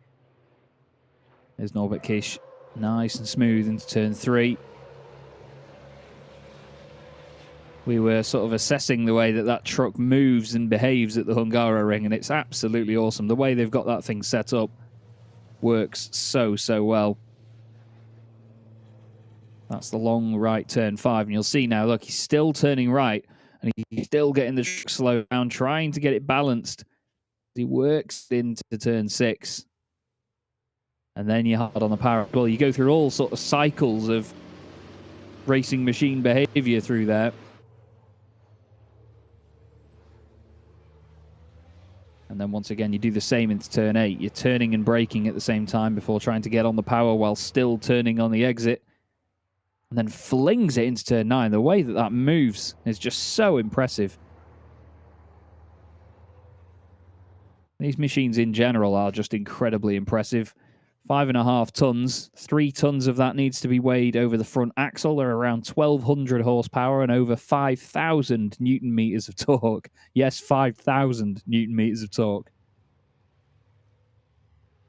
There's Norbert Kish, nice and smooth into turn 3. We were sort of assessing the way that that truck moves and behaves at the Hungaroring, and it's absolutely awesome. The way they've got that thing set up works so, so well. That's the long right turn 5, and you'll see now, look, he's still turning right, and he's still getting the truck slowed down, trying to get it balanced. He works into turn 6. And then you're hard on the power. Well, you go through all sort of cycles of racing machine behavior through there. And then once again, you do the same into turn 8. You're turning and braking at the same time before trying to get on the power while still turning on the exit. And then flings it into turn 9. The way that that moves is just so impressive. These machines in general are just incredibly impressive. 5.5 tons. 3 tons of that needs to be weighed over the front axle. They're around 1,200 horsepower and over 5,000 newton meters of torque. Yes, 5,000 newton meters of torque.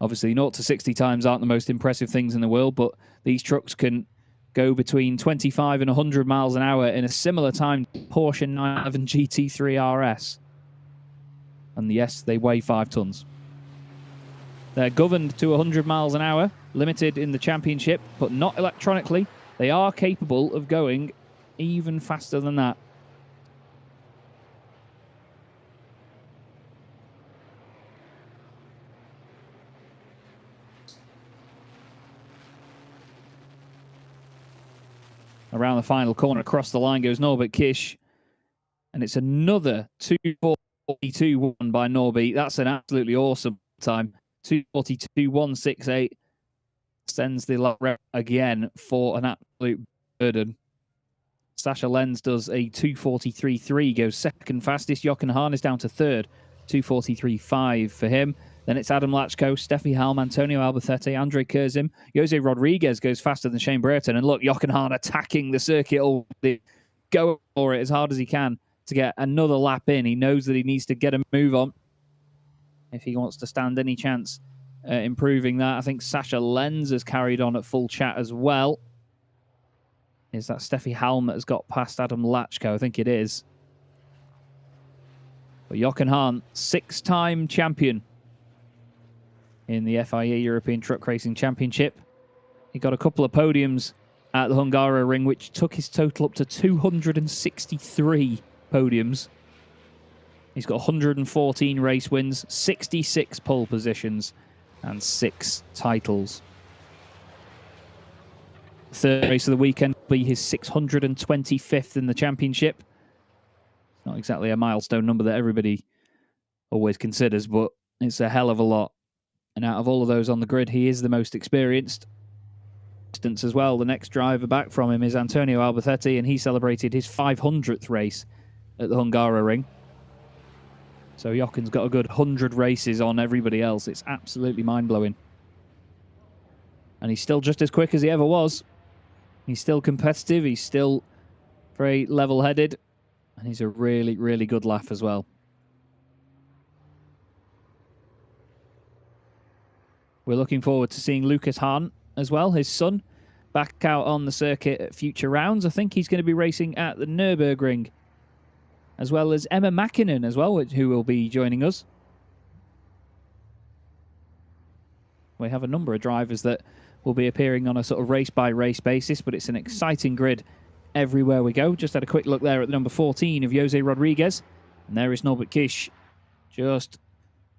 Obviously, 0 to 60 times aren't the most impressive things in the world, but these trucks can go between 25 and 100 miles an hour in a similar time to Porsche 911 GT3 RS. And yes, they weigh 5 tons. They're governed to 100 miles an hour, limited in the championship, but not electronically. They are capable of going even faster than that. Around the final corner, across the line goes Norbert Kish. And it's another 2:42.1 by Norby. That's an absolutely awesome time. 2:42.168 sends the lap rep again for an absolute burden. Sasha Lenz does a 2:43.3, goes second fastest. Jochen Hahn is down to third, 2:43.5 for him. Then it's Adam Lachko, Steffi Halm, Antonio Albacete, Andre Kurzim. Jose Rodriguez goes faster than Shane Brereton. And look, Jochen Hahn attacking the circuit, going for it as hard as he can to get another lap in. He knows that he needs to get a move on if he wants to stand any chance improving that. I think Sasha Lenz has carried on at full chat as well. Is that Steffi Halm that has got past Adam Lachko? I think it is. But Jochen Hahn, 6-time champion in the FIA European Truck Racing Championship. He got a couple of podiums at the Hungaroring, which took his total up to 263 podiums. He's got 114 race wins, 66 pole positions, and 6 titles. Third race of the weekend will be his 625th in the championship. Not exactly a milestone number that everybody always considers, but it's a hell of a lot. And out of all of those on the grid, he is the most experienced. Distance as well. The next driver back from him is Antonio Albacete, and he celebrated his 500th race at the Hungaroring. So Jochen's got a good 100 races on everybody else. It's absolutely mind-blowing. And he's still just as quick as he ever was. He's still competitive. He's still very level-headed. And he's a really, really good laugh as well. We're looking forward to seeing Lucas Hahn as well, his son, back out on the circuit at future rounds. I think he's going to be racing at the Nürburgring, as well as Emma Mäkinen as well, who will be joining us. We have a number of drivers that will be appearing on a sort of race-by-race basis, but it's an exciting grid everywhere we go. Just had a quick look there at the number 14 of Jose Rodriguez, and there is Norbert Kisch, just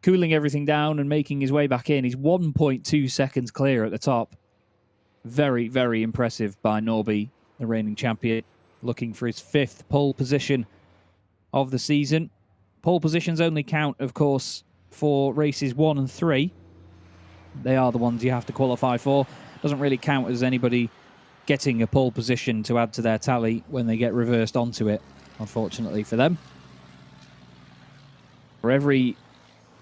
cooling everything down and making his way back in. He's 1.2 seconds clear at the top. Very, very impressive by Norby, the reigning champion, looking for his 5th pole position of the season. Pole positions only count, of course, for races 1 and 3. They are the ones you have to qualify for. Doesn't really count as anybody getting a pole position to add to their tally when they get reversed onto it, unfortunately for them. For every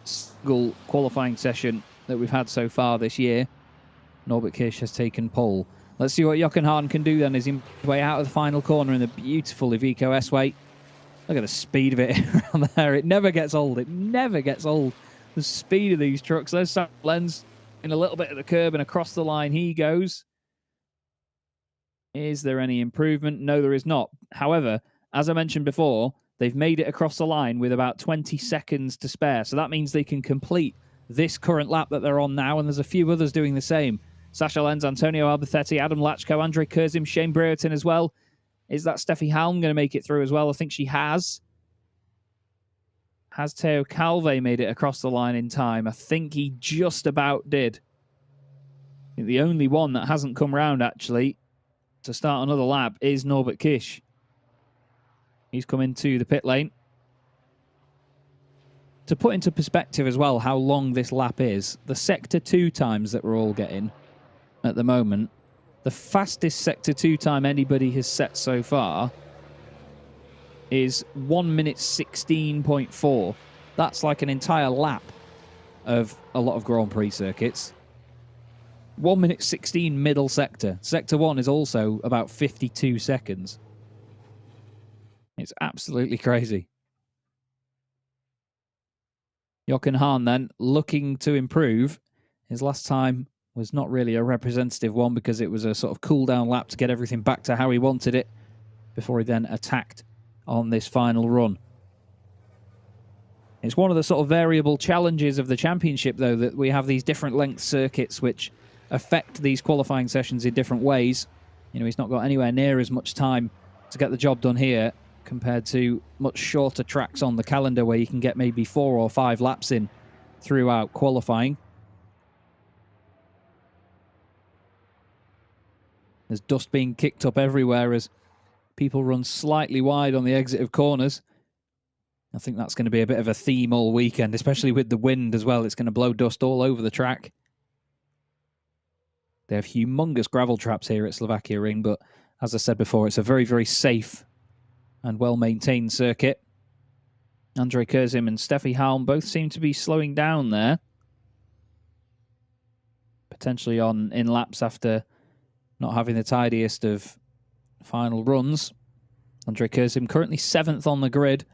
single qualifying session that we've had so far this year, Norbert Kisch has taken pole. Let's see what Jochen Hahn can do then as he makes his way out of the final corner in the beautiful Iveco S-Way. Look at the speed of it around there. It never gets old. It never gets old. The speed of these trucks. There's Sam Lenz in a little bit of the curb, and across the line he goes. Is there any improvement? No, there is not. However, as I mentioned before, they've made it across the line with about 20 seconds to spare. So that means they can complete this current lap that they're on now, and there's a few others doing the same. Sasha Lenz, Antonio Albacete, Adam Lachko, Andre Kurzim, Shane Brereton as well. Is that Steffi Halm going to make it through as well? I think she has. Has Teo Calve made it across the line in time? I think he just about did. The only one that hasn't come round, actually, to start another lap is Norbert Kisch. He's come into the pit lane. To put into perspective as well how long this lap is, the Sector 2 times that we're all getting at the moment, the fastest Sector 2 time anybody has set so far is 1 minute 16.4. That's like an entire lap of a lot of Grand Prix circuits. 1 minute 16 middle sector. Sector 1 is also about 52 seconds. It's absolutely crazy. Jochen Hahn then looking to improve. His last time was not really a representative one because it was a sort of cool down lap to get everything back to how he wanted it before he then attacked on this final run. It's one of the sort of variable challenges of the championship, though, that we have these different length circuits which affect these qualifying sessions in different ways. You know, he's not got anywhere near as much time to get the job done here compared to much shorter tracks on the calendar where you can get maybe 4 or 5 laps in throughout qualifying. There's dust being kicked up everywhere as people run slightly wide on the exit of corners. I think that's going to be a bit of a theme all weekend, especially with the wind as well. It's going to blow dust all over the track. They have humongous gravel traps here at Slovakia Ring, but as I said before, it's a very, very safe and well-maintained circuit. Andre Kurzim and Steffi Halm both seem to be slowing down there. Potentially in laps after not having the tidiest of final runs. Andre Kurzim currently 7th on the grid,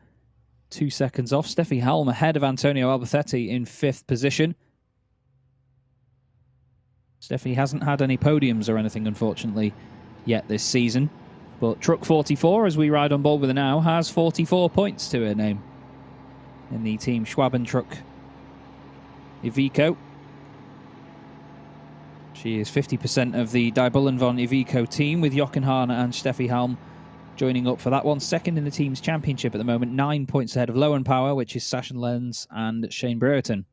2 seconds off. Steffi Halm ahead of Antonio Albacete in 5th position. Steffi hasn't had any podiums or anything, unfortunately, yet this season. But Truck 44, as we ride on board with her now, has 44 points to her name in the Team Schwaben Truck Iveco. She is 50% of the Dybullen von Iveco team, with Jochen Hahn and Steffi Halm joining up for that one. Second in the team's championship at the moment, 9 points ahead of Lowenpower, which is Sasha Lenz and Shane Brereton.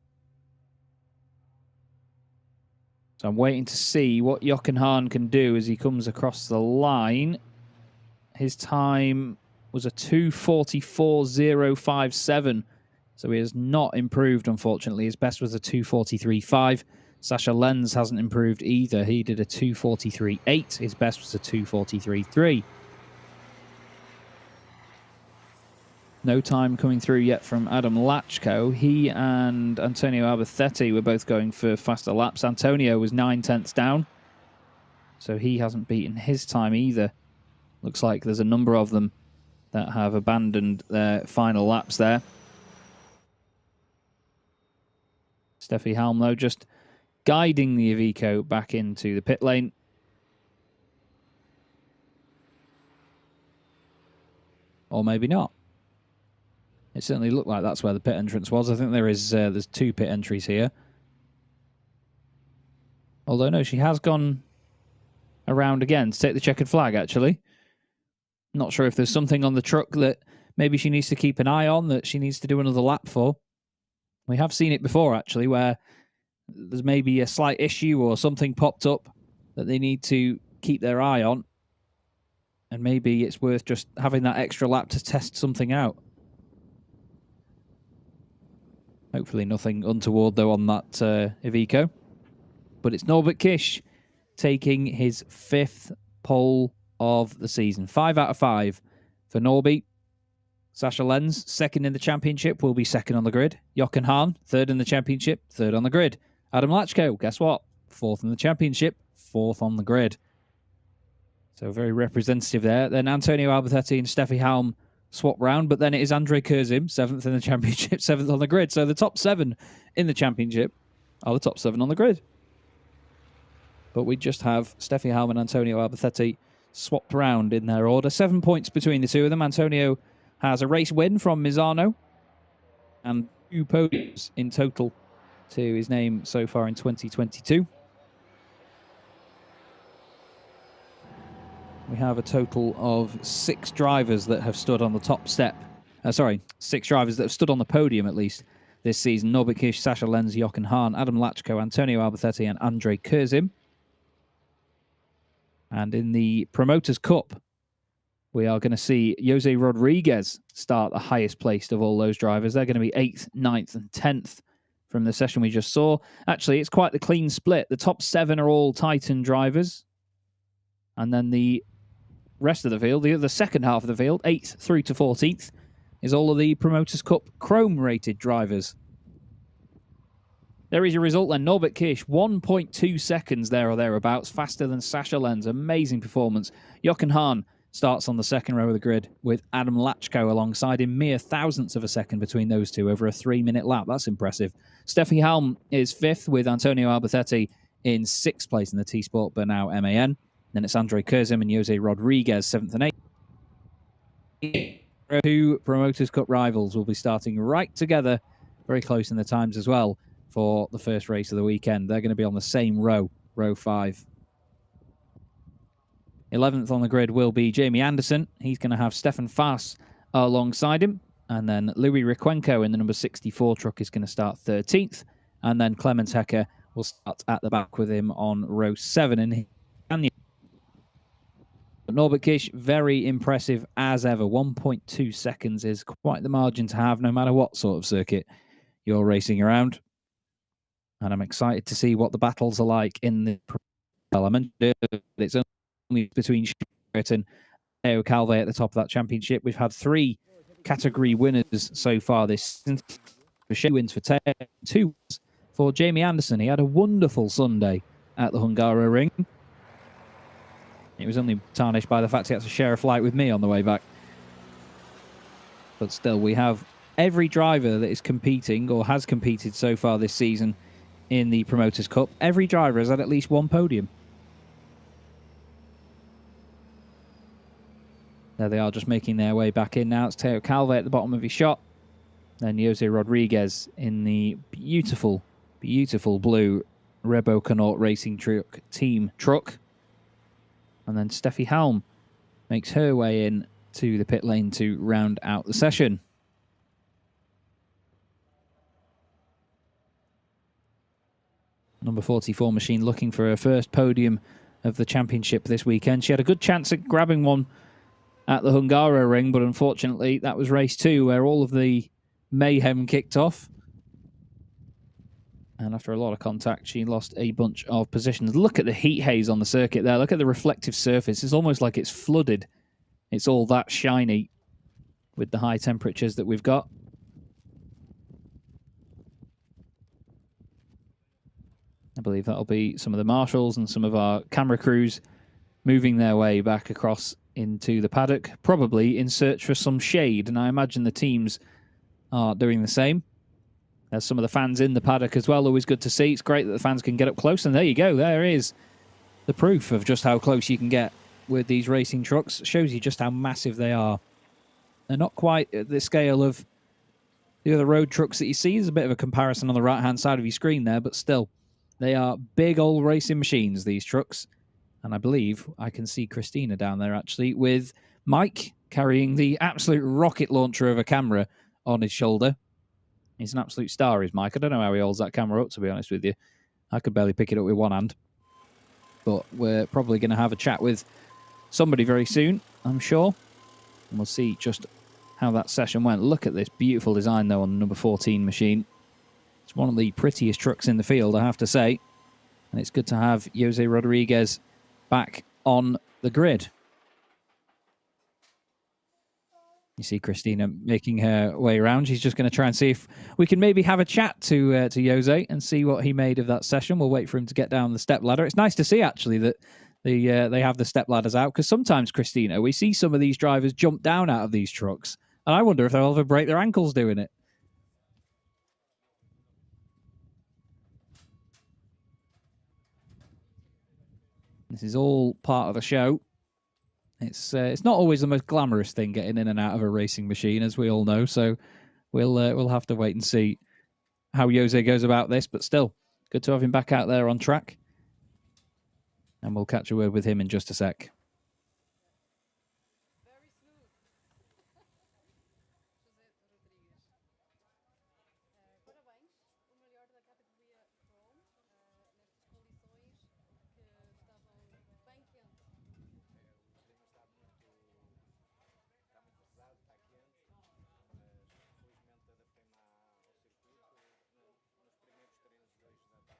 So I'm waiting to see what Jochen Hahn can do as he comes across the line. His time was a 2:44.057, so he has not improved, unfortunately. His best was a 2:43.5. Sasha Lenz hasn't improved either. He did a 2:43.8. His best was a 2:43.3. No time coming through yet from Adam Lachko. He and Antonio Alberthetti were both going for faster laps. Antonio was 9/10 down, so he hasn't beaten his time either. Looks like there's a number of them that have abandoned their final laps there. Steffi Halm, though, just guiding the Iveco back into the pit lane. Or maybe not. It certainly looked like that's where the pit entrance was. I think there's 2 pit entries here. Although, no, she has gone around again to take the checkered flag, actually. Not sure if there's something on the truck that maybe she needs to keep an eye on, that she needs to do another lap for. We have seen it before, actually, where there's maybe a slight issue or something popped up that they need to keep their eye on. And maybe it's worth just having that extra lap to test something out. Hopefully nothing untoward, though, on that Iveco. But it's Norbert Kish taking his 5th pole of the season. 5 out of 5 for Norby. Sasha Lenz, 2nd in the championship, will be 2nd on the grid. Jochen Hahn, 3rd in the championship, 3rd on the grid. Adam Lachko, guess what? 4th in the championship, 4th on the grid. So very representative there. Then Antonio Alberthetti and Steffi Halm swap round, but then it is Andrei Kurzim, 7th in the championship, 7th on the grid. So the top 7 in the championship are the top 7 on the grid. But we just have Steffi Halm and Antonio Alberthetti swapped round in their order. 7 points between the two of them. Antonio has a race win from Misano and 2 podiums in total to his name so far in 2022. We have a total of 6 drivers that have stood on the top step. 6 drivers that have stood on the podium, at least, this season. Norbert Kish, Sasha Lenz, Jochen Hahn, Adam Lachko, Antonio Alberthetti, and Andrei Kurzim. And in the Promoters' Cup, we are going to see Jose Rodriguez start the highest placed of all those drivers. They're going to be 8th, 9th, and 10th from the session we just saw. Actually, it's quite the clean split. The top 7 are all Titan drivers. And then the rest of the field, the second half of the field, 8th through to 14th, is all of the Promoters' Cup Chrome-rated drivers. There is your result then. Norbert Kish, 1.2 seconds there or thereabouts, faster than Sasha Lenz. Amazing performance. Jochen Hahn starts on the second row of the grid with Adam Lachko alongside him. Mere thousandths of a second between those two over a 3-minute lap. That's impressive. Steffi Halm is 5th with Antonio Alberthetti in 6th place in the T-Sport Bernau MAN. Then it's Andrei Kurzim and Jose Rodriguez, 7th and 8th. 2 Promoters' Cup rivals will be starting right together, very close in the times as well, for the first race of the weekend. They're going to be on the same row, row 5. 11th on the grid will be Jamie Anderson. He's going to have Stefan Faas alongside him. And then Louis Riquenco in the number 64 truck is going to start 13th. And then Clemens Hecker will start at the back with him on row 7. And Norbert Kish, very impressive as ever. 1.2 seconds is quite the margin to have, no matter what sort of circuit you're racing around. And I'm excited to see what the battles are like in the element. It's only between Schmidt and Teo Calve at the top of that championship. We've had 3 category winners so far this season. 2 wins for Teo, 2 wins for Jamie Anderson. He had a wonderful Sunday at the Hungaroring. It was only tarnished by the fact he had to share a flight with me on the way back. But still, we have every driver that is competing or has competed so far this season in the Promoters' Cup. Every driver has had at least 1 podium. There they are, just making their way back in now. It's Teo Calve at the bottom of his shot. Then Jose Rodriguez in the beautiful, beautiful blue Rebo Connaught Racing Truck Team truck. And then Steffi Halm makes her way in to the pit lane to round out the session. Number 44 machine looking for her first podium of the championship this weekend. She had a good chance at grabbing one at the Hungaroring, but unfortunately that was race 2 where all of the mayhem kicked off. And after a lot of contact, she lost a bunch of positions. Look at the heat haze on the circuit there. Look at the reflective surface. It's almost like it's flooded. It's all that shiny with the high temperatures that we've got. I believe that'll be some of the marshals and some of our camera crews moving their way back across into the paddock, probably in search for some shade. And I imagine the teams are doing the same. There's some of the fans in the paddock as well. Always good to see. It's great that the fans can get up close. And there you go. There is the proof of just how close you can get with these racing trucks. It shows you just how massive they are. They're not quite at the scale of the other road trucks that you see. There's a bit of a comparison on the right-hand side of your screen there, but still, they are big old racing machines, these trucks. And I believe I can see Christina down there, actually, with Mike carrying the absolute rocket launcher of a camera on his shoulder. He's an absolute star, is Mike. I don't know how he holds that camera up, to be honest with you. I could barely pick it up with one hand. But we're probably going to have a chat with somebody very soon, I'm sure. And we'll see just how that session went. Look at this beautiful design, though, on the number 14 machine. It's one of the prettiest trucks in the field, I have to say. And it's good to have Jose Rodriguez back on the grid. You see Christina making her way around. She's just going to try and see if we can maybe have a chat to Jose and see what he made of that session. We'll wait for him to get down the step ladder. It's nice to see, actually, that they have the step ladders out, because sometimes, Christina, we see some of these drivers jump down out of these trucks, and I wonder if they'll ever break their ankles doing it. This is all part of the show. It's not always the most glamorous thing getting in and out of a racing machine, as we all know. So we'll have to wait and see how Jose goes about this. But still, good to have him back out there on track. And we'll catch a word with him in just a sec.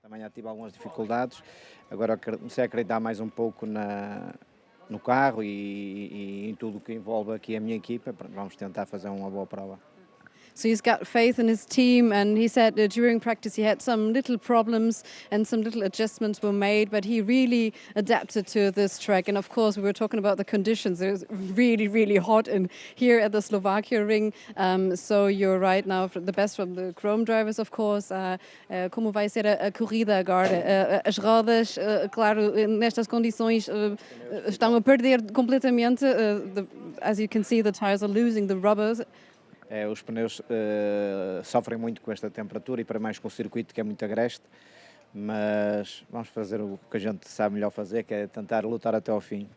Também já tive algumas dificuldades, agora comecei a acreditar mais pouco no carro e em tudo que envolve aqui a minha equipa. Vamos tentar fazer uma boa prova. So he's got faith in his team, and he said during practice he had some little problems and some little adjustments were made, but he really adapted to this track. And of course, we were talking about the conditions. It was really, really hot in here at the Slovakia ring. So you're right now, the best from the Chrome drivers, of course. Como vai ser a corrida agora? As rodas, claro, nestas condições estão a perder completamente. As you can see, the tires are losing the rubbers. Os pneus sofrem muito com esta temperatura e para mais com o circuito que é muito agreste, mas vamos fazer o que a gente sabe melhor fazer, que é tentar lutar até ao fim.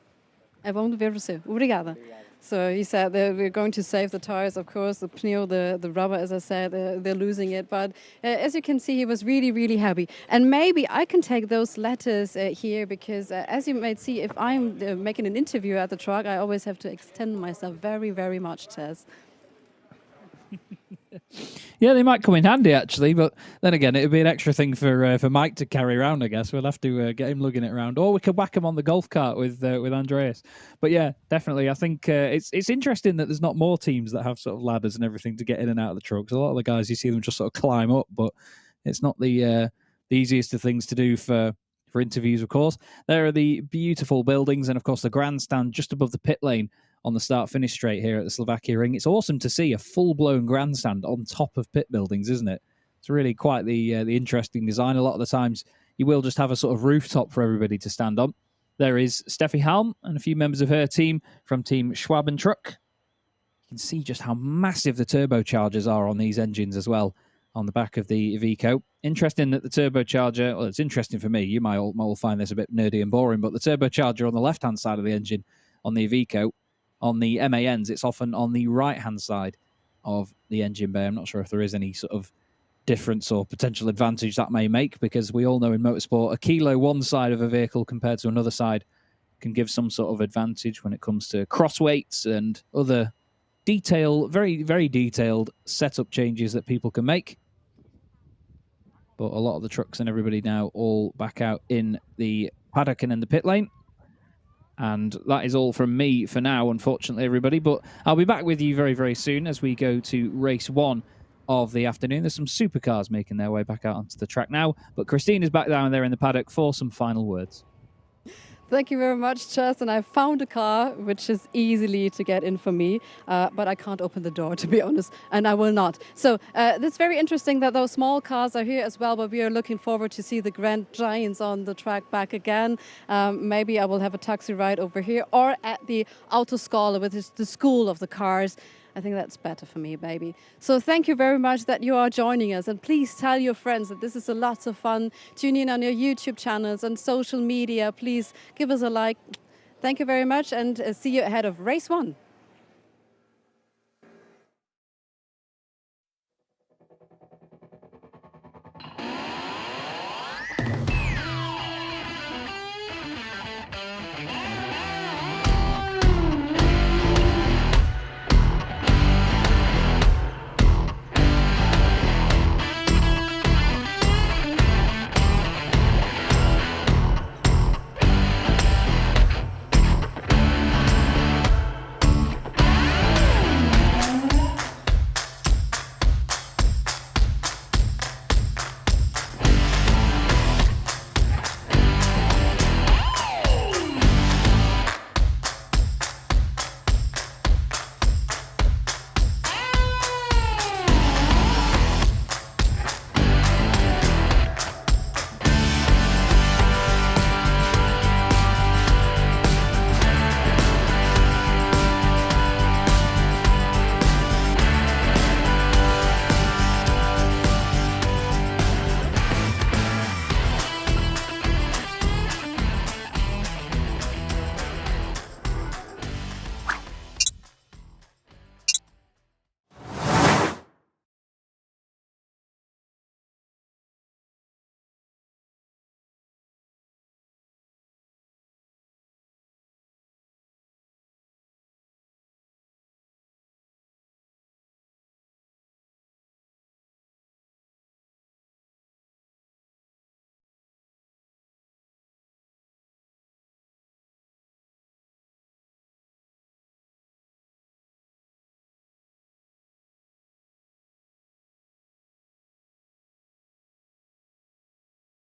É bom ver você. Obrigada. So he said that we're going to save the tires, of course, the pneu, the rubber, as I said, they're losing it. But as you can see, he was really, really happy. And maybe I can take those letters here because, as you might see, if I'm making an interview at the truck, I always have to extend myself very, very much, Tess. Yeah, they might come in handy, actually, but then again, it would be an extra thing for Mike to carry around, I guess. We'll have to get him lugging it around, or we could whack him on the golf cart with Andreas. But yeah, definitely, I think it's interesting that there's not more teams that have sort of ladders and everything to get in and out of the trucks. A lot of the guys, you see them just sort of climb up, but it's not the easiest of things to do for interviews, of course. There are the beautiful buildings and, of course, the grandstand just above the pit lane on the start-finish straight here at the Slovakia ring. It's awesome to see a full-blown grandstand on top of pit buildings, isn't it? It's really quite the interesting design. A lot of the times you will just have a sort of rooftop for everybody to stand on. There is Steffi Halm and a few members of her team from Team Schwabentruck. You can see just how massive the turbochargers are on these engines as well. on the back of the Iveco. Interesting that the turbocharger, well, it's interesting for me. You might all find this a bit nerdy and boring, but the turbocharger on the left-hand side of the engine on the Iveco, on the MANs, it's often on the right-hand side of the engine bay. I'm not sure if there is any sort of difference or potential advantage that may make, because we all know in motorsport, a kilo one side of a vehicle compared to another side can give some sort of advantage when it comes to cross weights and other very, very detailed setup changes that people can make. But a lot of the trucks and everybody now all back out in the paddock and in the pit lane. And that is all from me for now, unfortunately, everybody. But I'll be back with you very, very soon as we go to race 1 of the afternoon. There's some supercars making their way back out onto the track now. But Christine is back down there in the paddock for some final words. Thank you very much, Justin. I found a car which is easily to get in for me, but I can't open the door, to be honest, and I will not. So it's very interesting that those small cars are here as well, but we are looking forward to see the grand giants on the track back again. Maybe I will have a taxi ride over here or at the Autoscala, which is the school of the cars. I think that's better for me, baby. So thank you very much that you are joining us. And please tell your friends that this is a lot of fun. Tune in on your YouTube channels and social media. Please give us a like. Thank you very much and see you ahead of race 1.